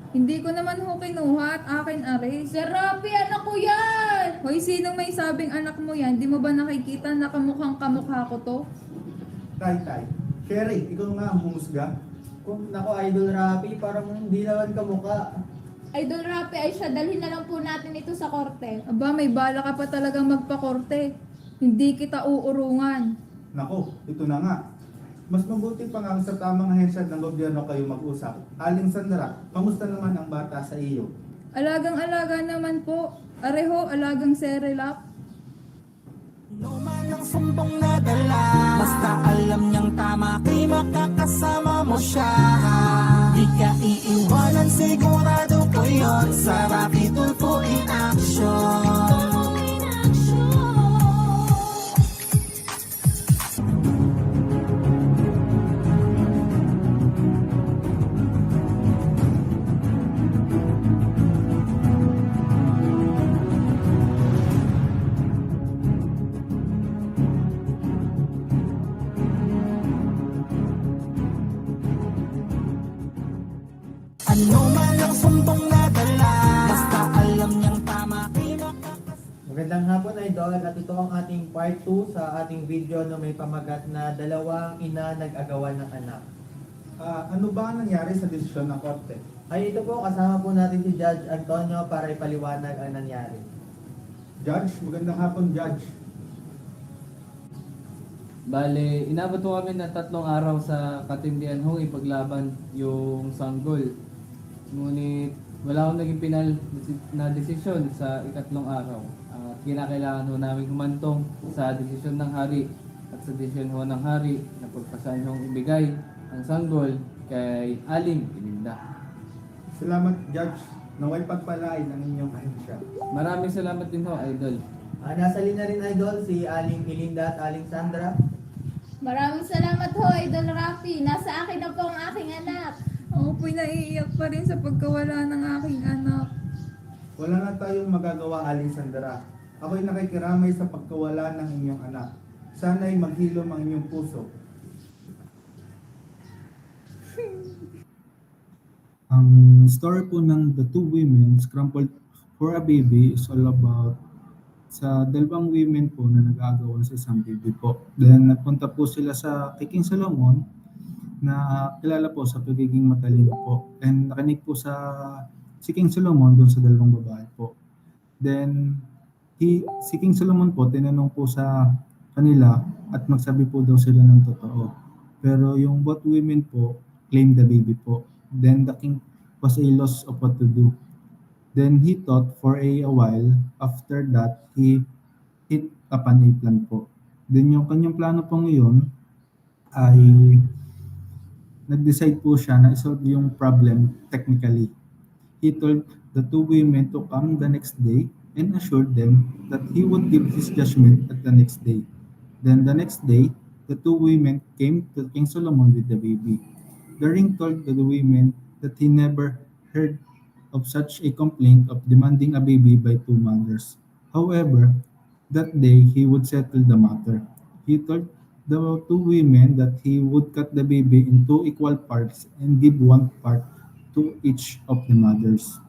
Hindi ko naman ho kinuha at akin are. Sir Rafi, anak ko yan! Hoy, sinong may sabing anak mo yan? Di mo ba nakikita na kamukhang kamukha ko to? Tay, Sherry, ikaw nga ang humusga. Kung nako, Idol Rafi, parang hindi naman kamukha. Idol Rafi, ay siya, dalhin na lang po natin ito sa korte. Aba, may bala ka pa talagang magpa-korte. Hindi kita uurungan. Nako, ito na nga. Mas mabuti pa nga sa tamang ahensya ng gobyerno kayo mag-usap. Aling Sandra, kamusta naman ang bata sa iyo? Alagang-alaga naman po. Areho, alagang Cerelac. Luman ang sumbong na dala, basta alam niyang tama, di makakasama mo siya. Di ka iiwanan, sigurado ko yun, sa Rafi Tulfo in action. Ano man ang sumbong na dala, basta alam niyang tama, di makakasama. Magandang hapon, Idol. At ito ang ating part 2 sa ating video na may pamagat na dalawang ina nag-agawan ng anak. Ano ba ang nangyari sa desisyon ng korte? Ay, ito po, kasama po natin si Judge Antonio para ipaliwanag ang nangyari. Judge, magandang hapon, Judge. Bale, inabot po kami ng 3 araw sa katindihan ho ipaglaban yung sanggol. Ngunit wala akong naging pinal na desisyon sa 3 araw. At kinakailangan ho namin humantong sa desisyon ng hari at sa desisyon ho ng hari na pagpasan hong ibigay ang sanggol kay Aling Ilinda. Salamat, Judge. Naway pagpalain ang inyong ahensya. Maraming salamat din ho, Idol. Nasa linya rin, Idol, si Aling Ilinda at Aling Sandra. Maraming salamat ho, Idol Rafi. Nasa akin na po ang aking anak. Ako po'y naiiyak pa rin sa pagkawala ng aking anak. Wala na tayong magagawa, Aling Sandra. Ako'y nakikiramay sa pagkawala ng inyong anak. Sana'y maghilom ang inyong puso. Ang story po ng The Two Women Scrambled for a Baby is all about sa dalawang women po na nag-aagawan sa isang baby po. Then nagpunta po sila sa King Solomon na kilala po sa pagiging matalino po. And nakinig po si King Solomon doon sa dalawang babae po. Then si King Solomon po tinanong po sa kanila at magsabi po daw sila ng totoo. Pero yung both women po claimed the baby po. Then the king was a loss of what to do. Then he thought for a while. After that, he hit upon a plan po. Then yung kanyang plano po ngayon ay nag-decide po siya na isolve yung problem technically. He told the two women to come the next day and assured them that he would give his judgment at the next day. Then the next day, the two women came to King Solomon with the baby. The king told the women that he never heard of such a complaint of demanding a baby by two mothers. However, that day he would settle the matter. He told the two women that he would cut the baby into equal parts and give one part to each of the mothers.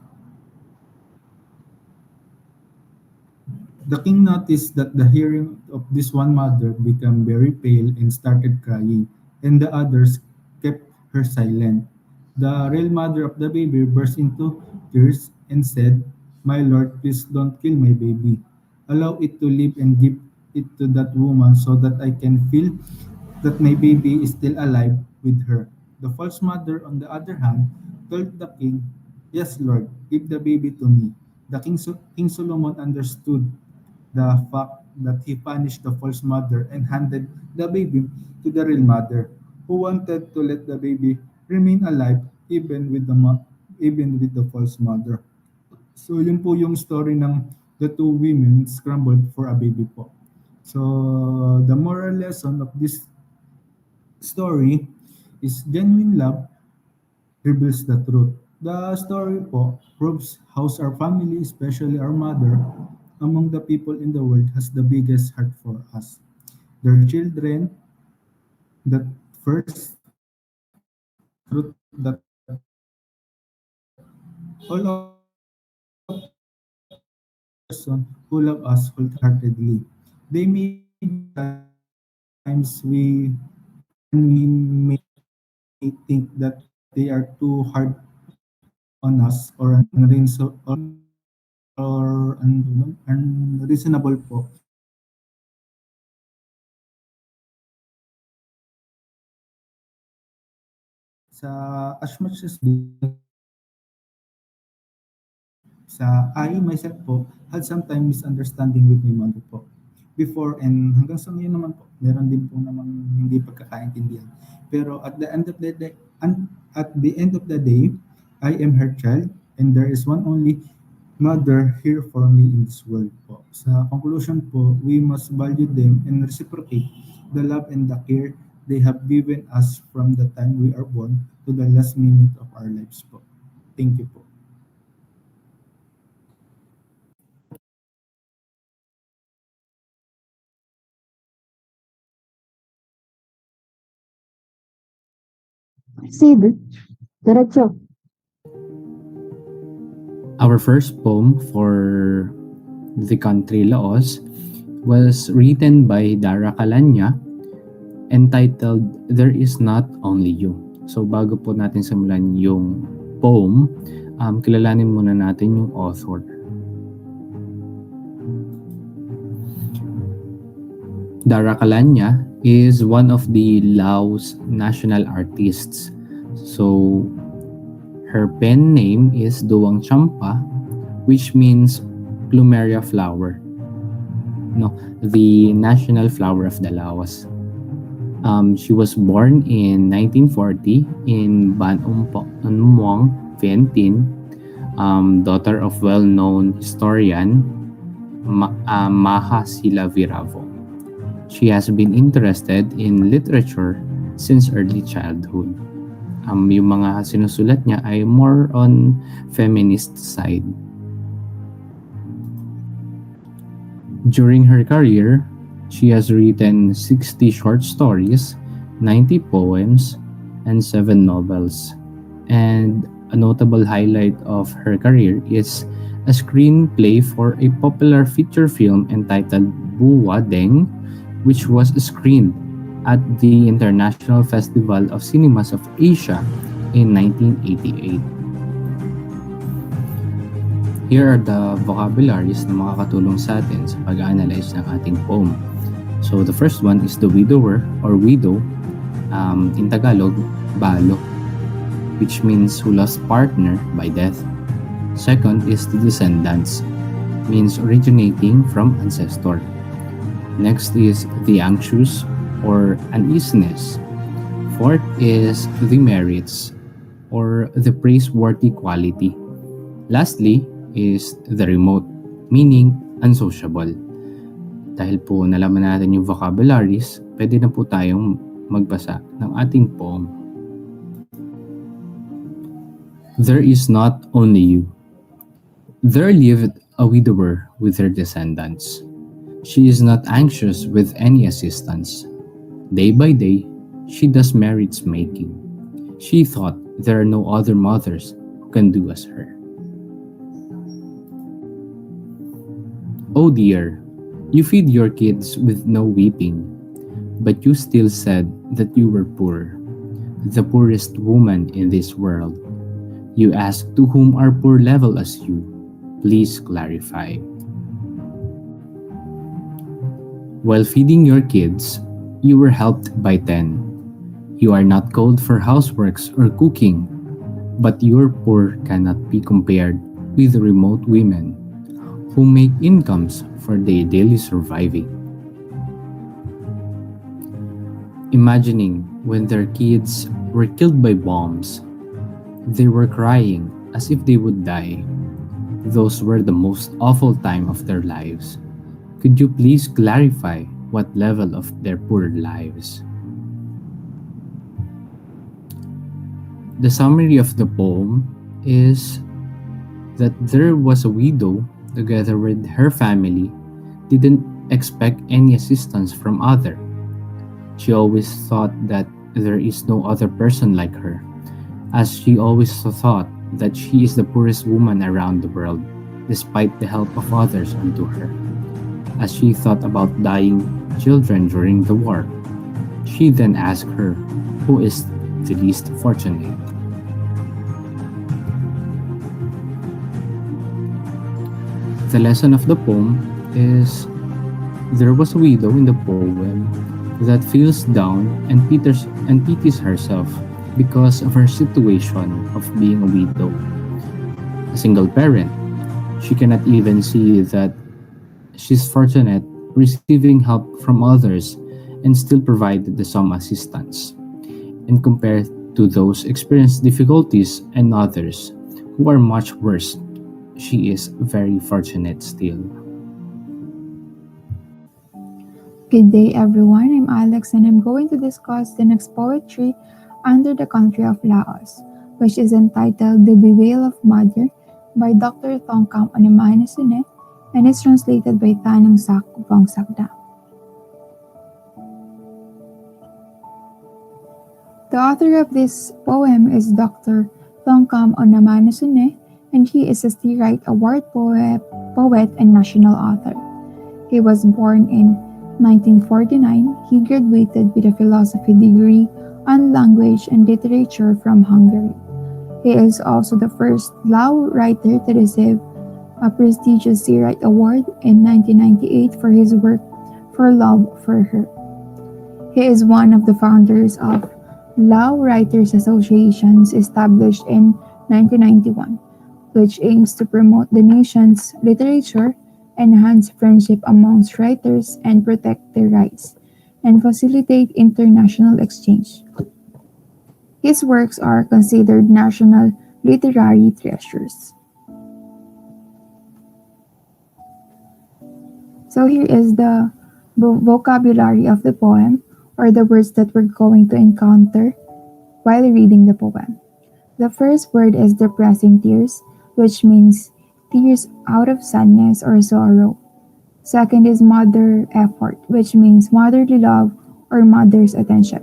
The king noticed that the hearing of this one mother became very pale and started crying, and the others kept her silent. The real mother of the baby burst into tears and said, "My lord, please don't kill my baby. Allow it to live and give it to that woman so that I can feel that my baby is still alive with her." The false mother, on the other hand, told the king, "Yes, Lord, give the baby to me." King Solomon understood the fact that he punished the false mother and handed the baby to the real mother, who wanted to let the baby remain alive even with the false mother. So yun po yung story ng The Two Women Scrambled for a Baby po. So the moral lesson of this story is genuine love reveals the truth. The story po proves how our family, especially our mother, among the people in the world, has the biggest heart for us. Their children, that first truth that all of person who love us wholeheartedly. They may times we may think that they are too hard on us or unreasonable po. As much as I myself po had sometimes misunderstanding with my mother po before, and hanggang sa ngayon naman po meron din po namang hindi pagkakaintindihan, pero at the end of the day I am her child and there is one only mother here for me in this world po. Sa conclusion po, we must value them and reciprocate the love and the care they have given us from the time we are born to the last minute of our lives po. Thank you po. Sid, diretso. Our first poem for the country Laos was written by Dara Calanya, entitled There Is Not Only You. So bago po natin simulan yung poem, kilalanin muna natin yung author. Dara Calanya is one of the Laos national artists. So her pen name is Doang Champa, which means plumeria flower. No, the national flower of the Laos. She was born in 1940 in Ban Muang, Vientiane, daughter of well-known historian Maha Silaviravo. She has been interested in literature since early childhood. Yung mga sinusulat niya ay more on feminist side. During her career, she has written 60 short stories, 90 poems, and 7 novels. And a notable highlight of her career is a screenplay for a popular feature film entitled Buwa Deng, which was screened at the International Festival of Cinemas of Asia in 1988. Here are the vocabularies na makakatulong sa atin sa pag-analyze ng ating poem. So the first one is the widower or widow, in Tagalog, balo, which means who lost partner by death. Second is the descendants, means originating from ancestor. Next is the anxious or uneasiness. Fourth is the merits or the praiseworthy quality. Lastly is the remote, meaning unsociable. Dahil po nalaman natin yung vocabularies, pwede na po tayong magbasa ng ating poem. There is not only you. There lived a widower with her descendants. She is not anxious with any assistance. Day by day, she does merits making. She thought there are no other mothers who can do as her. Oh dear, you feed your kids with no weeping, but you still said that you were poor, the poorest woman in this world. You ask to whom are poor level as you, please clarify. While feeding your kids, you were helped by 10. You are not called for houseworks or cooking, but your poor cannot be compared with the remote women who make incomes for their daily surviving. Imagining when their kids were killed by bombs, they were crying as if they would die. Those were the most awful time of their lives. Could you please clarify what level of their poor lives? The summary of the poem is that there was a widow together with her family, didn't expect any assistance from other. She always thought that there is no other person like her, as she always thought that she is the poorest woman around the world, despite the help of others unto her. As she thought about dying children during the war, she then asked her, who is the least fortunate? The lesson of the poem is there was a widow in the poem that feels down and pities herself because of her situation of being a widow. A single parent, she cannot even see that she's fortunate receiving help from others and still provided some assistance. And compared to those experienced difficulties and others who are much worse, she is very fortunate still. Good day everyone, I'm Alex and I'm going to discuss the next poetry under the country of Laos, which is entitled The Bewail of Mother by Dr. Thongkam Onimanisunet and is translated by Tanong Sak Vongsakda. The author of this poem is Dr. Thongkam Onimanisunet, and he is a Stewart Award poet and national author. He was born in 1949. He graduated with a philosophy degree on language and literature from Hungary. He is also the first Lao writer to receive a prestigious Stewart Award in 1998 for his work For Love for Her. He is one of the founders of Lao Writers Associations established in 1991, which aims to promote the nation's literature, enhance friendship amongst writers, and protect their rights, and facilitate international exchange. His works are considered national literary treasures. So here is the vocabulary of the poem, or the words that we're going to encounter while reading the poem. The first word is depressing tears, which means tears out of sadness or sorrow. Second is mother effort, which means motherly love or mother's attention.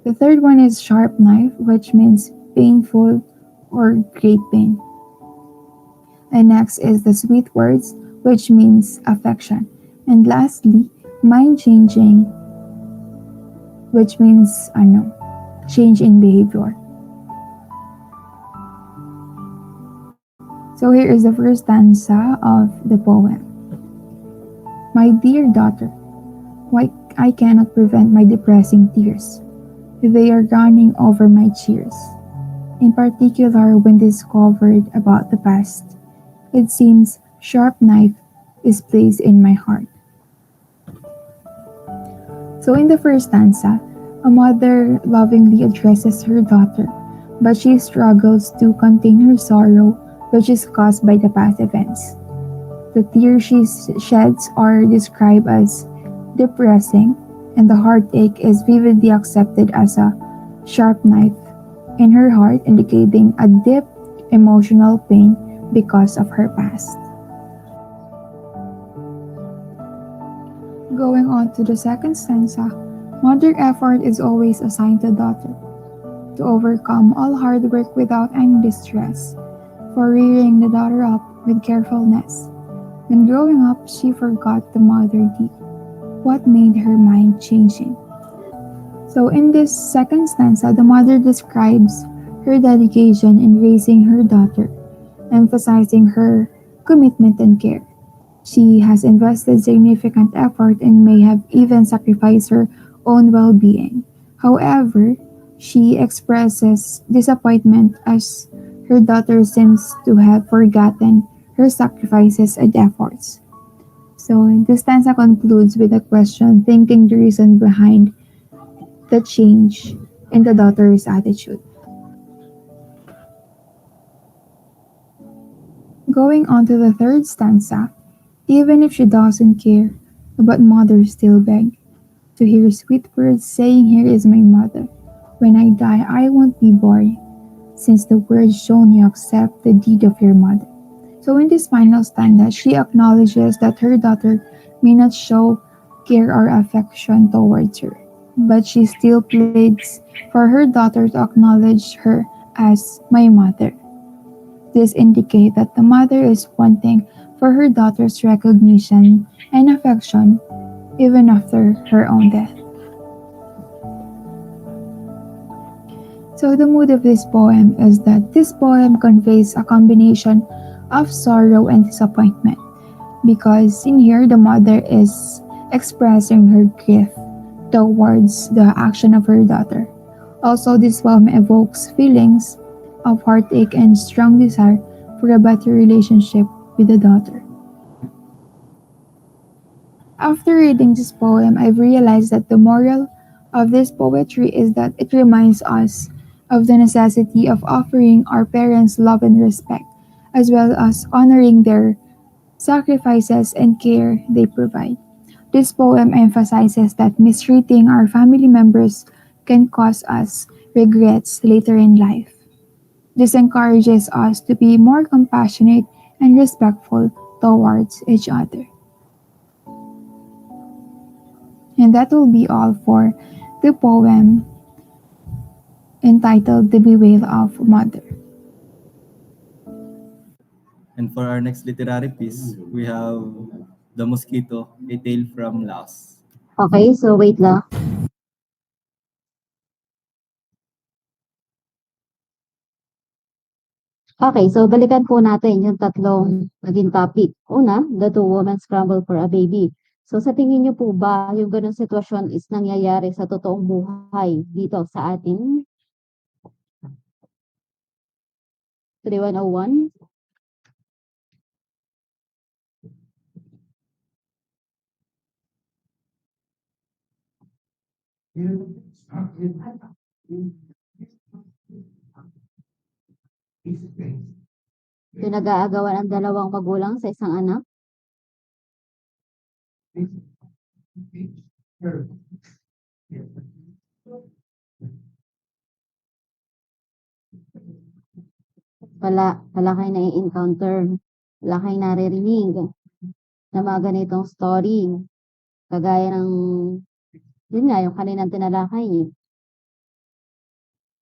The third one is sharp knife, which means painful or great pain. And next is the sweet words, which means affection. And lastly, mind changing, which means change in behavior. So here is the first stanza of the poem. My dear daughter, why I cannot prevent my depressing tears. They are running over my cheers. In particular, when discovered about the past, it seems sharp knife is placed in my heart. So in the first stanza, a mother lovingly addresses her daughter, but she struggles to contain her sorrow, which is caused by the past events. The tears she sheds are described as depressing, and the heartache is vividly accepted as a sharp knife in her heart, indicating a deep emotional pain because of her past. Going on to the second stanza, mother effort is always assigned to daughter to overcome all hard work without any distress, for rearing the daughter up with carefulness. When growing up, she forgot the mother deep, what made her mind changing. So in this second stanza, the mother describes her dedication in raising her daughter, emphasizing her commitment and care. She has invested significant effort and may have even sacrificed her own well-being. However, she expresses disappointment as her daughter seems to have forgotten her sacrifices and efforts. So the stanza concludes with a question thinking the reason behind the change in the daughter's attitude. Going on to the third stanza, even if she doesn't care, but mother still beg to hear sweet words saying, here is my mother. When I die, I won't be boring, since the words shown you accept the deed of your mother. So in this final stanza, she acknowledges that her daughter may not show care or affection towards her, but she still pleads for her daughter to acknowledge her as my mother. This indicates that the mother is wanting for her daughter's recognition and affection even after her own death. So the mood of this poem is that this poem conveys a combination of sorrow and disappointment, because in here the mother is expressing her grief towards the action of her daughter. Also, this poem evokes feelings of heartache and strong desire for a better relationship with the daughter. After reading this poem, I've realized that the moral of this poetry is that it reminds us of the necessity of offering our parents love and respect, as well as honoring their sacrifices and care they provide. This poem emphasizes that mistreating our family members can cause us regrets later in life. This encourages us to be more compassionate and respectful towards each other. And that will be all for the poem entitled The Bewail of Mother. And for our next literary piece, we have The Mosquito, A Tale from Laos. Okay, so wait lang. Okay, so balikan po natin yung tatlong naging topic. Una, the two women scramble for a baby. So sa tingin niyo po ba yung ganong sitwasyon is nangyayari sa totoong buhay dito sa ating 3101? Pinag-aagawan ang dalawang magulang sa isang anak? wala kayong nai-encounter, wala kayong naririnig na mga ganitong story. Kagaya ng, yun nga, yung kaninang tinalakay eh.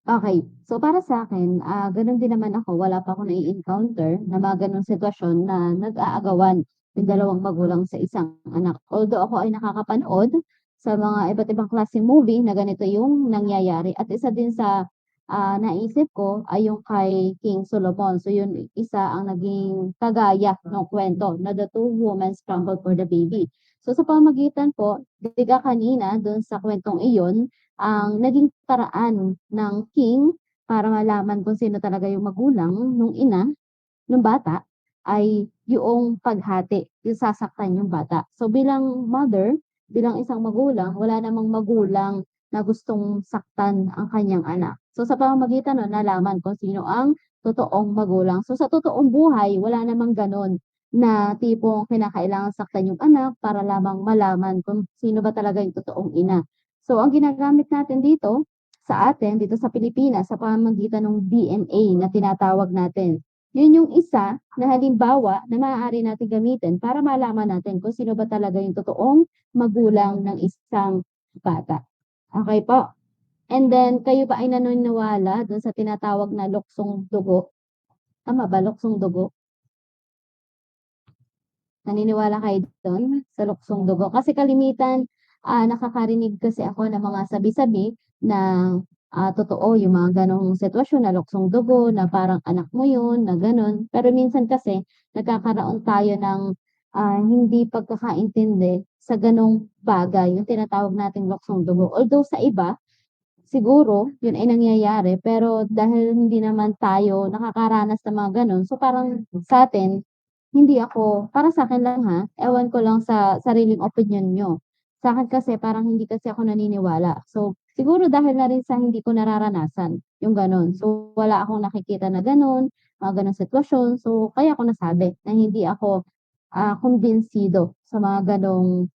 Okay, so para sa akin, gano'n din naman ako, wala pa akong nai-encounter na mga gano'ng sitwasyon na nag-aagawan yung dalawang magulang sa isang anak. Although ako ay nakakapanood sa mga iba't ibang klaseng movie na ganito yung nangyayari. At isa din sa naisip ko ay yung kay King Solomon. So yun, isa ang naging kagaya ng kwento na the two women scrambled for the baby. So sa pamamagitan po, diga kanina dun sa kwentong iyon, ang naging paraan ng king para malaman kung sino talaga yung magulang nung ina, nung bata, ay yung paghati, yung sasaktan yung bata. So bilang mother, bilang isang magulang, wala namang magulang na gustong saktan ang kanyang anak. So sa pamamagitan nun, nalaman kung sino ang totoong magulang. So sa totoong buhay, wala namang ganon na tipong kinakailangan saktan yung anak para lamang malaman kung sino ba talaga yung totoong ina. So ang ginagamit natin dito sa atin, dito sa Pilipinas, sa pamamagitan ng DNA na tinatawag natin. Yun yung isa na halimbawa na maaari natin gamitin para malaman natin kung sino ba talaga yung totoong magulang ng isang bata. Okay po. And then, kayo ba ay naniniwala dun sa tinatawag na luksong dugo? Tama ba, luksong dugo? Naniniwala kayo doon sa luksong dugo? Kasi kalimitan, nakakarinig kasi ako ng mga sabi-sabi na totoo yung mga ganong sitwasyon na luksong dugo, na parang anak mo yun, na ganon. Pero minsan kasi, nagkakaroon tayo ng hindi pagkakaintindi sa ganong bagay, yung tinatawag nating luksong dugo. Although sa iba, siguro yun ay nangyayari, pero dahil hindi naman tayo nakakaranas ng mga ganon, so parang sa atin, hindi ako, para sa akin lang ha, ewan ko lang sa sariling opinion nyo. Sa akin kasi parang hindi kasi ako naniniwala. So, siguro dahil na rin sa hindi ko nararanasan yung gano'n. So, wala akong nakikita na gano'n, mga gano'ng sitwasyon. So, kaya ako nasabi na hindi ako kumbinsido sa mga gano'ng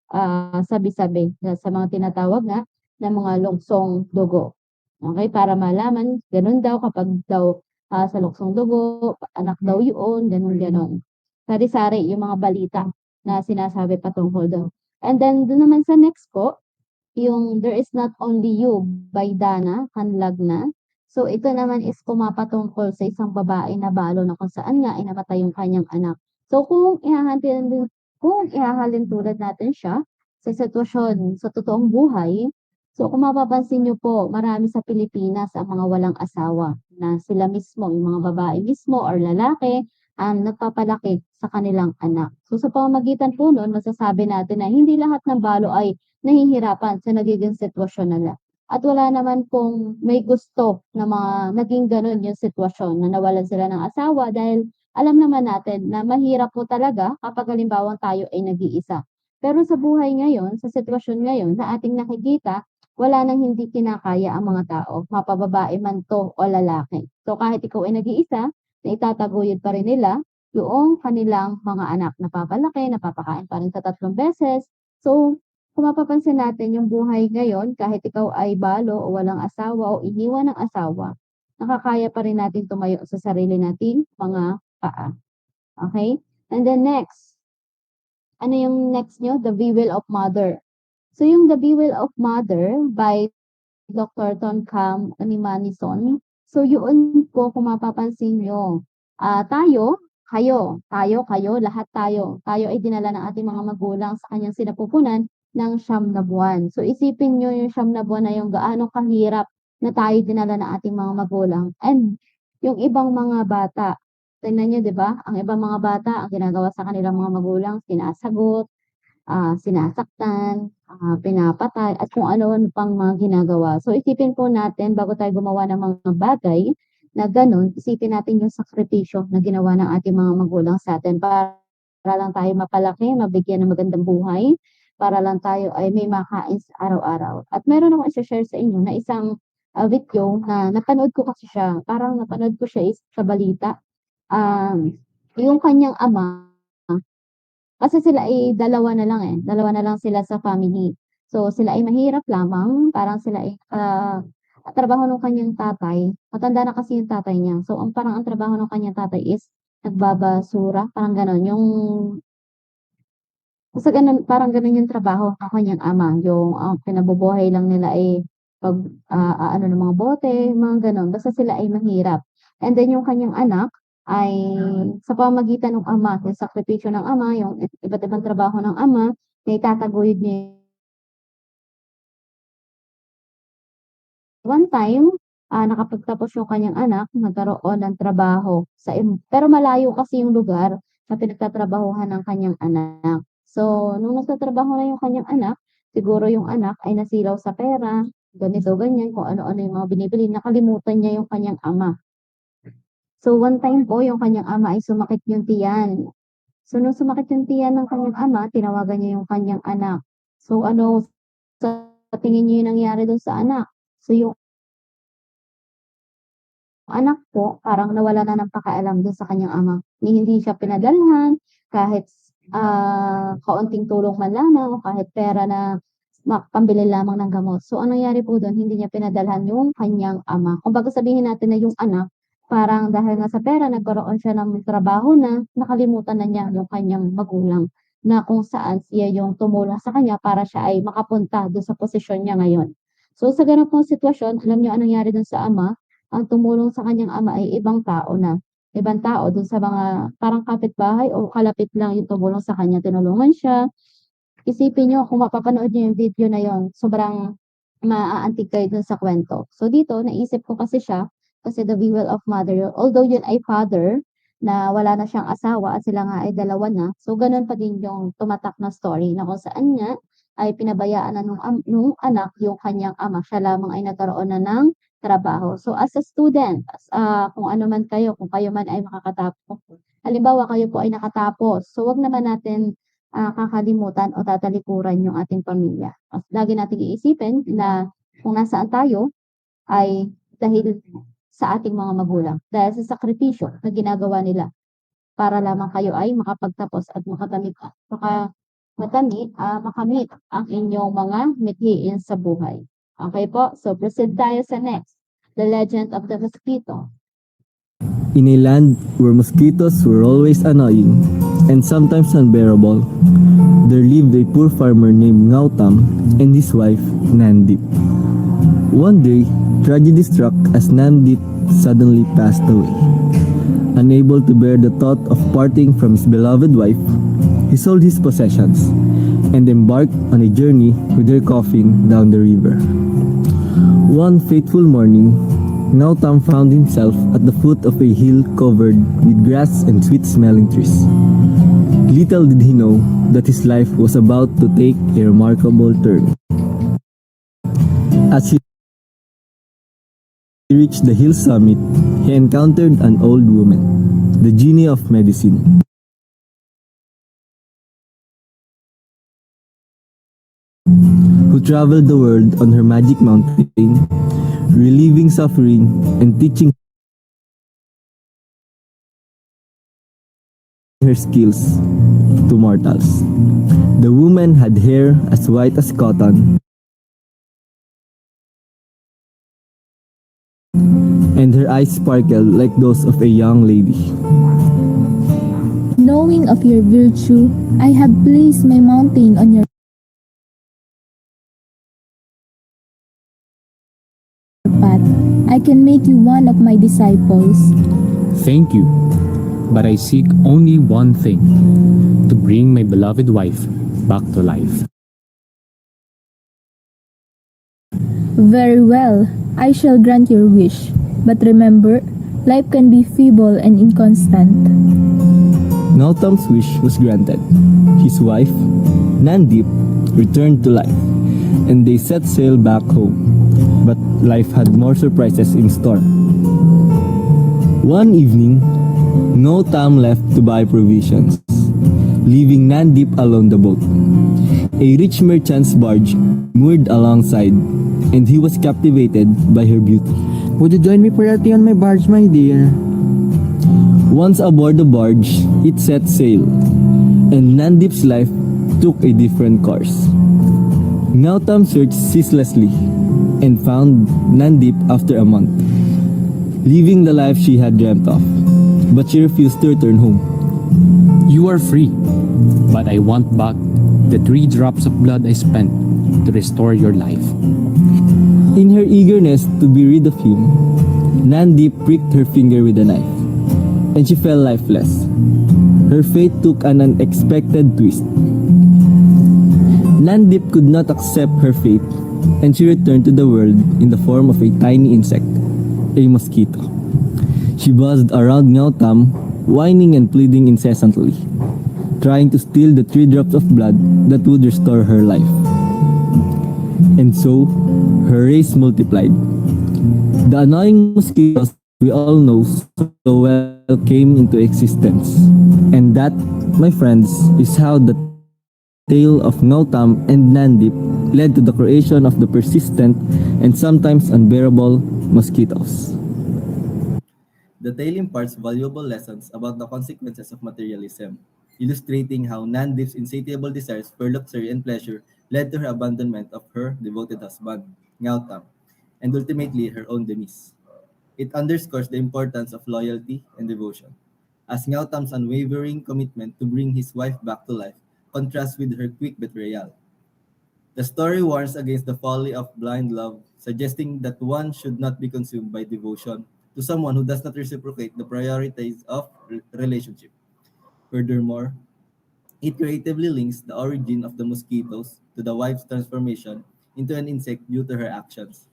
sabi-sabi, sa mga tinatawag na mga luksong dugo. Okay, para malaman, gano'n daw kapag daw sa luksong dugo, anak daw yun, gano'n. Sari-sari yung mga balita na sinasabi patungkol doon. And then doon naman sa next po, yung There Is Not Only You by Dana Canlagna. So ito naman is pumapatungkol sa isang babae na balo na kung saan nga inamatay yung kanyang anak. So kung ihahalin tulad natin siya sa sitwasyon sa totoong buhay, so kung mapapansin niyo po, marami sa Pilipinas ang mga walang asawa na sila mismo, yung mga babae mismo or lalaki, nagpapalaki sa kanilang anak. So sa pamamagitan po nun, masasabi natin na hindi lahat ng balo ay nahihirapan sa nagiging sitwasyon nila. At wala naman pong may gusto na mga naging ganun yung sitwasyon na nawalan sila ng asawa dahil alam naman natin na mahirap po talaga kapag halimbawa tayo ay nag-iisa. Pero sa buhay ngayon, sa sitwasyon ngayon na ating nakikita, wala nang hindi kinakaya ang mga tao, mapababae man to o lalaki. So kahit ikaw ay nag-iisa, na itataguyod pa rin nila yung kanilang mga anak. Napapalaki, napapakain pa rin sa 3 beses. So, kung mapapansin natin yung buhay ngayon, kahit ikaw ay balo o walang asawa o iniwan ng asawa, nakakaya pa rin natin tumayo sa sarili nating mga paa. Okay? And then next, ano yung next nyo? The Bewil of Mother. So, yung The Bewil of Mother by Dr. Tonkam Animanison. So, yun po kung mapapansin nyo, kayo, lahat tayo ay dinala ng ating mga magulang sa kanyang sinapupunan ng 9 na buwan. So, isipin nyo yung 9 na buwan na yung gaano kahirap na tayo dinala ng ating mga magulang. And yung ibang mga bata, tingnan nyo, di ba? Ang ibang mga bata, ang ginagawa sa kanilang mga magulang, sinasagot, sinasaktan, pinapatay, at kung ano pang mga ginagawa. So isipin po natin, bago tayo gumawa ng mga bagay na ganun, isipin natin yung sakripisyo na ginawa ng ating mga magulang sa atin para lang tayo mapalaki, mabigyan ng magandang buhay, para lang tayo ay may makain sa araw-araw. At meron akong i-share sa inyo na isang video na napanood ko kasi siya, parang napanood ko siya sa balita. Yung kanyang ama, kasi sila ay dalawa na lang sila sa family. So sila ay mahirap lamang, parang sila ay trabaho ng kanyang tatay, matanda na kasi yung tatay niya. So, ang trabaho ng kanyang tatay is nagbabasura, parang gano'n. Basta gano'n, parang gano'n yung trabaho ng kanyang ama. Yung ang kinabubuhay lang nila ay ano ng mga bote, mga gano'n. Basta sila ay mahirap. And then yung kanyang anak ay sa pamamagitan ng ama, yung sakripisyo ng ama, yung iba't ibang trabaho ng ama, na itataguyod niya. One time, nakapagtapos yung kanyang anak, nagkaroon ng trabaho pero malayo kasi yung lugar na pinagtatrabahuhan ng kanyang anak. So, nung nagtatrabaho na yung kanyang anak, siguro yung anak ay nasilaw sa pera, ganito, ganyan, kung ano-ano yung mga binibili, nakalimutan niya yung kanyang ama. So, one time po, yung kanyang ama ay sumakit yung tiyan. So, nung sumakit yung tiyan ng kanyang ama, tinawagan niya yung kanyang anak. So, ano sa tingin niyo yung nangyari dun sa anak? So, yung anak po, parang nawala na ng pakialam dun sa kanyang ama. Hindi siya pinadalhan, kahit kaunting tulong man lamang o kahit pera na pambili lamang ng gamot. So, ang nangyari po dun, hindi niya pinadalhan yung kanyang ama. Kumbaga sabihin natin na yung anak, parang dahil nga sa pera, nagkaroon siya ng trabaho na, nakalimutan na niya yung kanyang magulang na kung saan siya yung tumulong sa kanya para siya ay makapunta doon sa posisyon niya ngayon. So, sa ganun pong sitwasyon, alam niyo anong nangyari dun sa ama? Ang tumulong sa kanyang ama ay ibang tao na. Ibang tao dun sa mga parang kapitbahay o kalapit lang yung tumulong sa kanya, tinulungan siya. Isipin niyo kung mapapanood niyo yung video na yon, sobrang maaantig kayo dun sa kwento. So dito, naisip ko kasi siya, kasi the will of mother, although yun ay father, na wala na siyang asawa at sila nga ay dalawa na, so ganun pa din yung tumatak na story na kung saan niya ay pinabayaan na nung anak yung kanyang ama, siya lamang ay nagkaroon na ng trabaho. So as a student, kung ano man kayo, kung kayo man ay makakatapos, halimbawa kayo po ay nakatapos, so wag naman natin kakalimutan o tatalikuran yung ating pamilya. Lagi nating iisipin na kung nasaan tayo ay dahil sa ating mga magulang, dahil sa sakripisyo na ginagawa nila para lamang kayo ay makapagtapos at makamit ang inyong mga mithiin sa buhay. Okay po, so proceed tayo sa next. The Legend of the Mosquito. In a land where mosquitoes were always annoying and sometimes unbearable, there lived a poor farmer named Ngautam and his wife, Nandip. One day, tragedy struck as Nandip suddenly passed away. Unable to bear the thought of parting from his beloved wife, he sold his possessions and embarked on a journey with her coffin down the river. One fateful morning, Ngautam found himself at the foot of a hill covered with grass and sweet-smelling trees. Little did he know that his life was about to take a remarkable turn. As he reached the hill summit, he encountered an old woman, the genie of medicine. Who traveled the world on her magic mountain, relieving suffering and teaching her skills to mortals. The woman had hair as white as cotton, and her eyes sparkled like those of a young lady. Knowing of your virtue, I have placed my mountain on your path. I can make you one of my disciples. Thank you, but I seek only one thing, to bring my beloved wife back to life. Very well, I shall grant your wish. But remember, life can be feeble and inconstant. Ngautam's wish was granted. His wife, Nandip, returned to life, and they set sail back home. But life had more surprises in store. One evening, Ngautam left to buy provisions, leaving Nandip alone the boat. A rich merchant's barge moored alongside, and he was captivated by her beauty. Would you join me for a tea on my barge, my dear? Once aboard the barge, it set sail, and Nandip's life took a different course. Ngautam searched ceaselessly, and found Nandip after a month, living the life she had dreamt of. But she refused to return home. You are free, but I want back the 3 drops of blood I spent to restore your life. In her eagerness to be rid of him, Nandip pricked her finger with a knife, and she fell lifeless. Her fate took an unexpected twist. Nandip could not accept her fate, and she returned to the world in the form of a tiny insect, a mosquito. She buzzed around Ngautam, whining and pleading incessantly, trying to steal the 3 drops of blood that would restore her life. And so, her race multiplied. The annoying mosquitoes we all know so well came into existence. And that, my friends, is how the tale of Ngautam and Nandip led to the creation of the persistent and sometimes unbearable mosquitoes. The tale imparts valuable lessons about the consequences of materialism, illustrating how Nandip's insatiable desires for luxury and pleasure led to her abandonment of her devoted husband, Ngautam, and ultimately her own demise. It underscores the importance of loyalty and devotion, as Ngautam's unwavering commitment to bring his wife back to life contrasts with her quick betrayal. The story warns against the folly of blind love, suggesting that one should not be consumed by devotion to someone who does not reciprocate the priorities of relationship. Furthermore, it creatively links the origin of the mosquitoes to the wife's transformation into an insect due to her actions.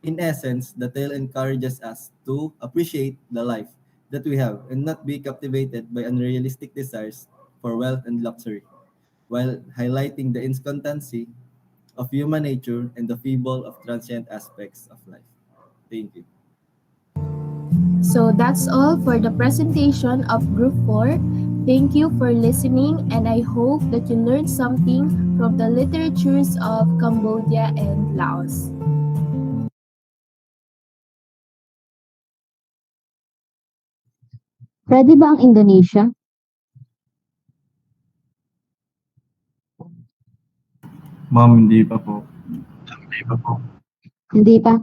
In essence, the tale encourages us to appreciate the life that we have and not be captivated by unrealistic desires for wealth and luxury, while highlighting the inconstancy of human nature and the feeble of transient aspects of life. Thank you. So that's all for the presentation of Group 4. Thank you for listening, and I hope that you learned something from the literatures of Cambodia and Laos. Pwede ba ang Indonesia? Ma'am, hindi pa po. Hindi pa.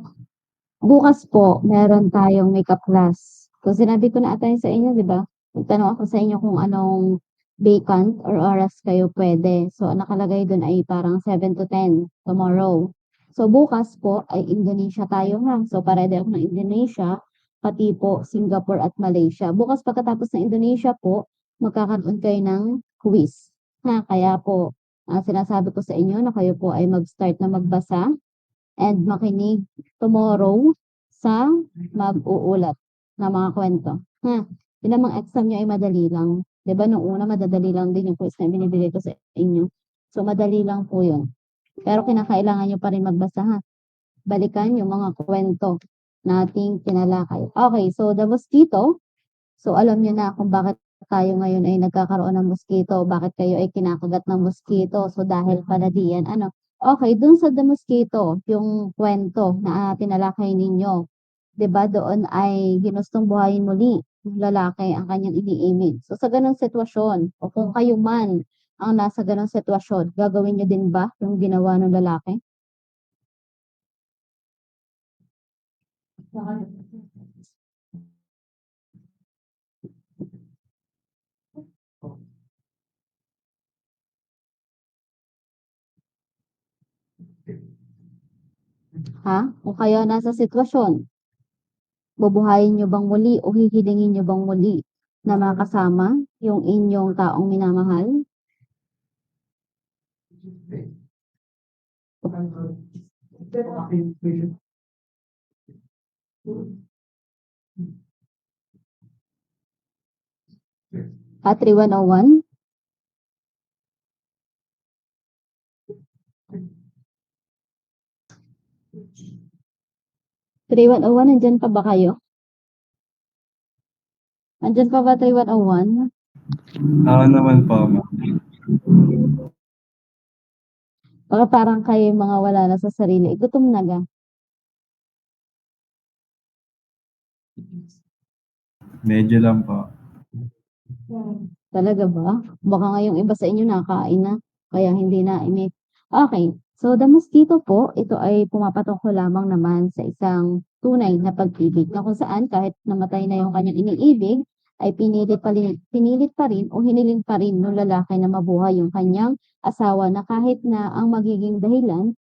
Bukas po, meron tayong makeup class. Kung sinabi ko na ata yun sa inyo, di ba? Nagtanong ako sa inyo kung anong vacant or oras kayo pwede. So, ang nakalagay dun ay parang 7 to 10 tomorrow. So, bukas po ay Indonesia tayo ha. So, parede ako ng Indonesia, pati po Singapore at Malaysia. Bukas pagkatapos ng Indonesia po, magkakaroon kayo ng quiz. Ha? Kaya po, sinasabi ko sa inyo na kayo po ay mag-start na magbasa and makinig tomorrow sa mag-uulat na mga kwento. Ha? Yun namang exam nyo ay madali lang. Diba nung una madadali lang din yung quiz na binibigay ko sa inyo. So madali lang po yun. Pero kinakailangan nyo pa rin magbasa ha. Balikan yung mga kwento nating tinalakay. Okay, so the mosquito. So alam nyo na kung bakit tayo ngayon ay nagkakaroon ng mosquito, bakit kayo ay kinakagat ng mosquito. So dahil pala diyan, okay, dun sa The Mosquito, yung kwento na tinalakay ninyo, 'di ba doon ay ginustong buhayin muli ng lalaki ang kanyang iniimig. So sa ganung sitwasyon, o kung kayo man ang nasa ganung sitwasyon, gagawin niyo din ba yung ginawa ng lalaki? Ha? Kung kayo nasa sitwasyon, bubuhayin niyo bang muli o hihilingin niyo bang muli na makasama yung inyong taong minamahal? At 3101? Nandyan pa ba kayo? Nandyan pa ba 3101? Naman po, ma'am. Baka parang kayo yung mga wala na sa sarili. Gutom na ga. Medyo lang po. Talaga ba? Baka ngayong iba sa inyo nakain na. Kaya hindi na imik. Okay. So, the mosquito po, ito ay pumapatungkol lamang naman sa isang tunay na pag-ibig na kung saan kahit namatay na yung kanyang iniibig, ay pinilit pa rin o hiniling pa rin ng lalaki na mabuhay yung kanyang asawa na kahit na ang magiging dahilan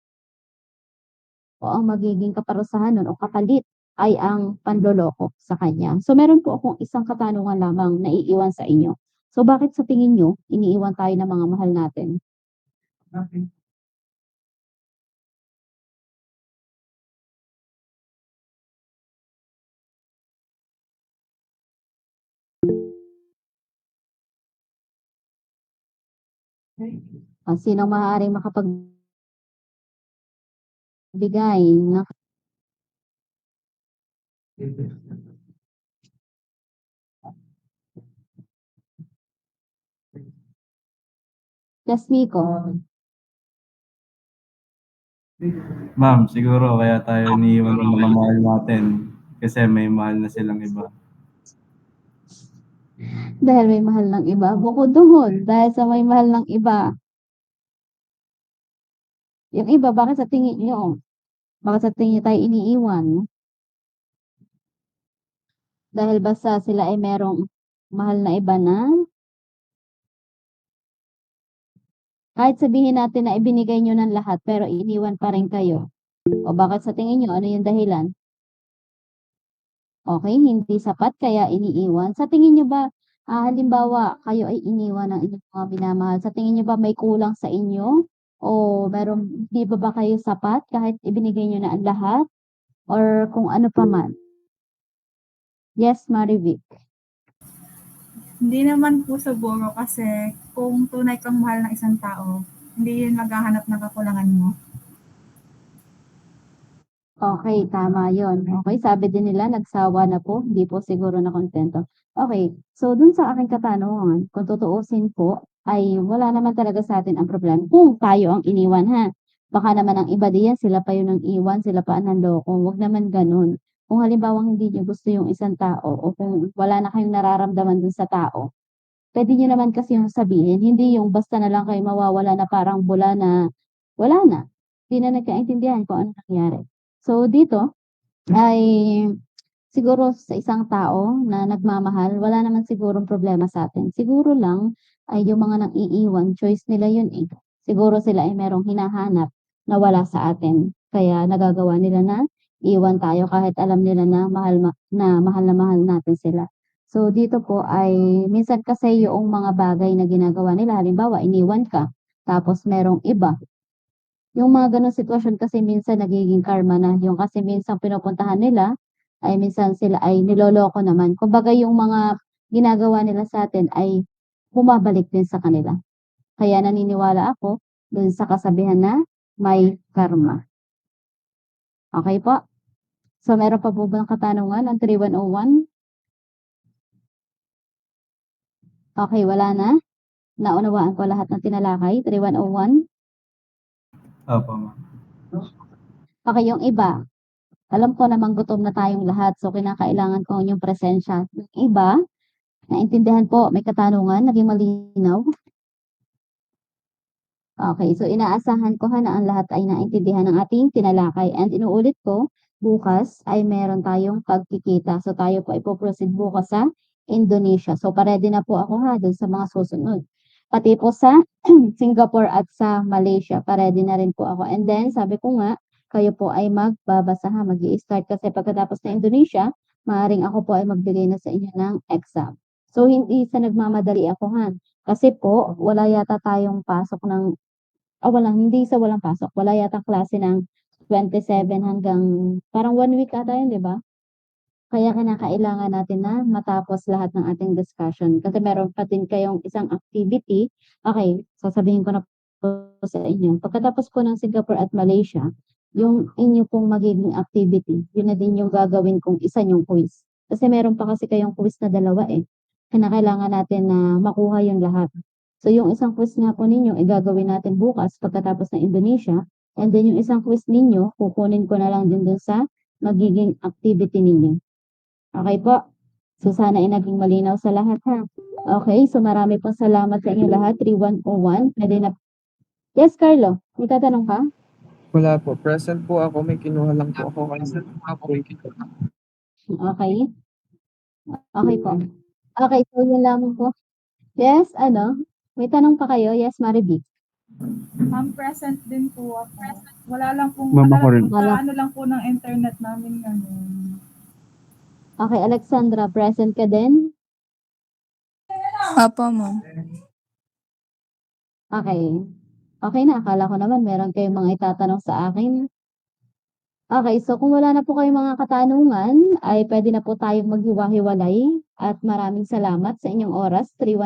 o ang magiging kaparusahan nun o kapalit ay ang panloloko sa kanya. So, meron po akong isang katanungan lamang na iiwan sa inyo. So, bakit sa tingin nyo, iniiwan tayo ng mga mahal natin? Sinong maaaring makapagbigay ng Yes, Miko. Ma'am, siguro kaya tayo iniiwan ng mga mahal natin kasi may mahal na silang iba. Dahil may mahal ng iba. Bukod doon, dahil sa may mahal ng iba. Yung iba, bakit sa tingin nyo? Bakit sa tingin nyo tayo iniiwan? Dahil basta sila ay merong mahal na iba na kahit sabihin natin na ibinigay nyo ng lahat pero iniwan pa rin kayo. O bakit sa tingin nyo, ano yung dahilan? Okay, hindi sapat kaya iniiwan. Sa tingin nyo ba, halimbawa, kayo ay iniwan ng inyong mga minamahal, sa tingin nyo ba may kulang sa inyo? O meron, di ba kayo sapat kahit ibinigay nyo na ang lahat? Or kung ano pa man? Yes, Marivic. Hindi naman po siguro kasi kung tunay kang mahal ng isang tao, hindi yun maghahanap ng kakulangan mo. Okay, tama yon. Okay, sabi din nila, nagsawa na po, hindi po siguro na kontento. Okay, so dun sa aking katanungan, kung tutuusin po, ay wala naman talaga sa atin ang problema kung tayo ang iniwan ha. Baka naman ang iba diyan, sila pa yun ang iwan, sila pa ang nanloko. Huwag naman ganun. Kung halimbawa hindi niyo gusto yung isang tao o kung wala na kayong nararamdaman dun sa tao, pwede niyo naman kasi yung sabihin, hindi yung basta na lang kayo mawawala na parang bula na wala na. Hindi na nagkaintindihan kung ano nangyari. So dito ay siguro sa isang tao na nagmamahal, wala naman sigurong problema sa atin. Siguro lang ay yung mga nang-iiwan, choice nila yun eh. Siguro sila ay merong hinahanap na wala sa atin. Kaya nagagawa nila na iwan tayo kahit alam nila na mahal natin sila. So dito po ay minsan kasi yung mga bagay na ginagawa nila, halimbawa iniwan ka, tapos merong iba. Yung mga gano'ng sitwasyon kasi minsan nagiging karma na, yung kasi minsan pinupuntahan nila ay minsan sila ay niloloko naman. Kumbaga yung mga ginagawa nila sa atin ay bumabalik din sa kanila. Kaya naniniwala ako dun sa kasabihan na may karma. Okay po? So meron pa po bang katanungan ang 3101? Okay, wala na. Naunawaan ko lahat ng tinalakay. 3101. Opo, ma'am. Okay, yung iba. Alam ko namang gutom na tayong lahat, so kinakailangan ko yung presensya. Yung iba, naintindihan po, may katanungan, naging malinaw. Okay, so inaasahan ko na ang lahat ay naintindihan ng ating tinalakay. And inuulit ko, bukas ay meron tayong pagkikita. So tayo po ay po-proceed bukas sa Indonesia. So paredy na po ako ha, dun sa mga susunod. Pati po sa Singapore at sa Malaysia, paredy na rin po ako. And then, sabi ko nga, kayo po ay magbabasa ha, mag-i-start kasi pagkatapos na Indonesia, maaaring ako po ay magbigay na sa inyo ng exam. So hindi sa nagmamadali ako ha, kasi po wala yata tayong pasok ng hindi sa walang pasok, wala yata klase ng 27 hanggang parang 1 week ata yun, 'di ba? Kaya kinakailangan natin na matapos lahat ng ating discussion kasi meron pa din kayong isang activity. Okay, sasabihin ko na po sa inyo. Pagkatapos po ng Singapore at Malaysia, yung inyo pong magiging activity, yun na din yung gagawin kong isa yung quiz. Kasi meron pa kasi kayong quiz na dalawa eh. Kinakailangan natin na makuha yung lahat. So yung isang quiz nga po ninyo, gagawin natin bukas pagkatapos ng Indonesia. And then yung isang quiz ninyo, kukunin ko na lang din dun sa magiging activity ninyo. Okay po. So sana ay naging malinaw sa lahat ha. Okay, so marami pong salamat sa inyo lahat. 3101. Pwede na. Yes, Carlo. May tatanong ka? Wala po, present po ako, may kinuha lang po ako kanina. Okay. Okay po. Okay, so yun lamang po. Yes, may tanong pa kayo? Yes, Marivic. Ma'am, present din po ako. Wala lang pong, Ma'am, ako rin. ano lang po ng internet namin ngayon. Okay, Alexandra, present ka din? Opo, ma'am. Okay. Okay na, akala ko naman meron kayong mga itatanong sa akin. Okay, so kung wala na po kayong mga katanungan, ay pwede na po tayong maghiwa-hiwalay at maraming salamat sa inyong oras. 3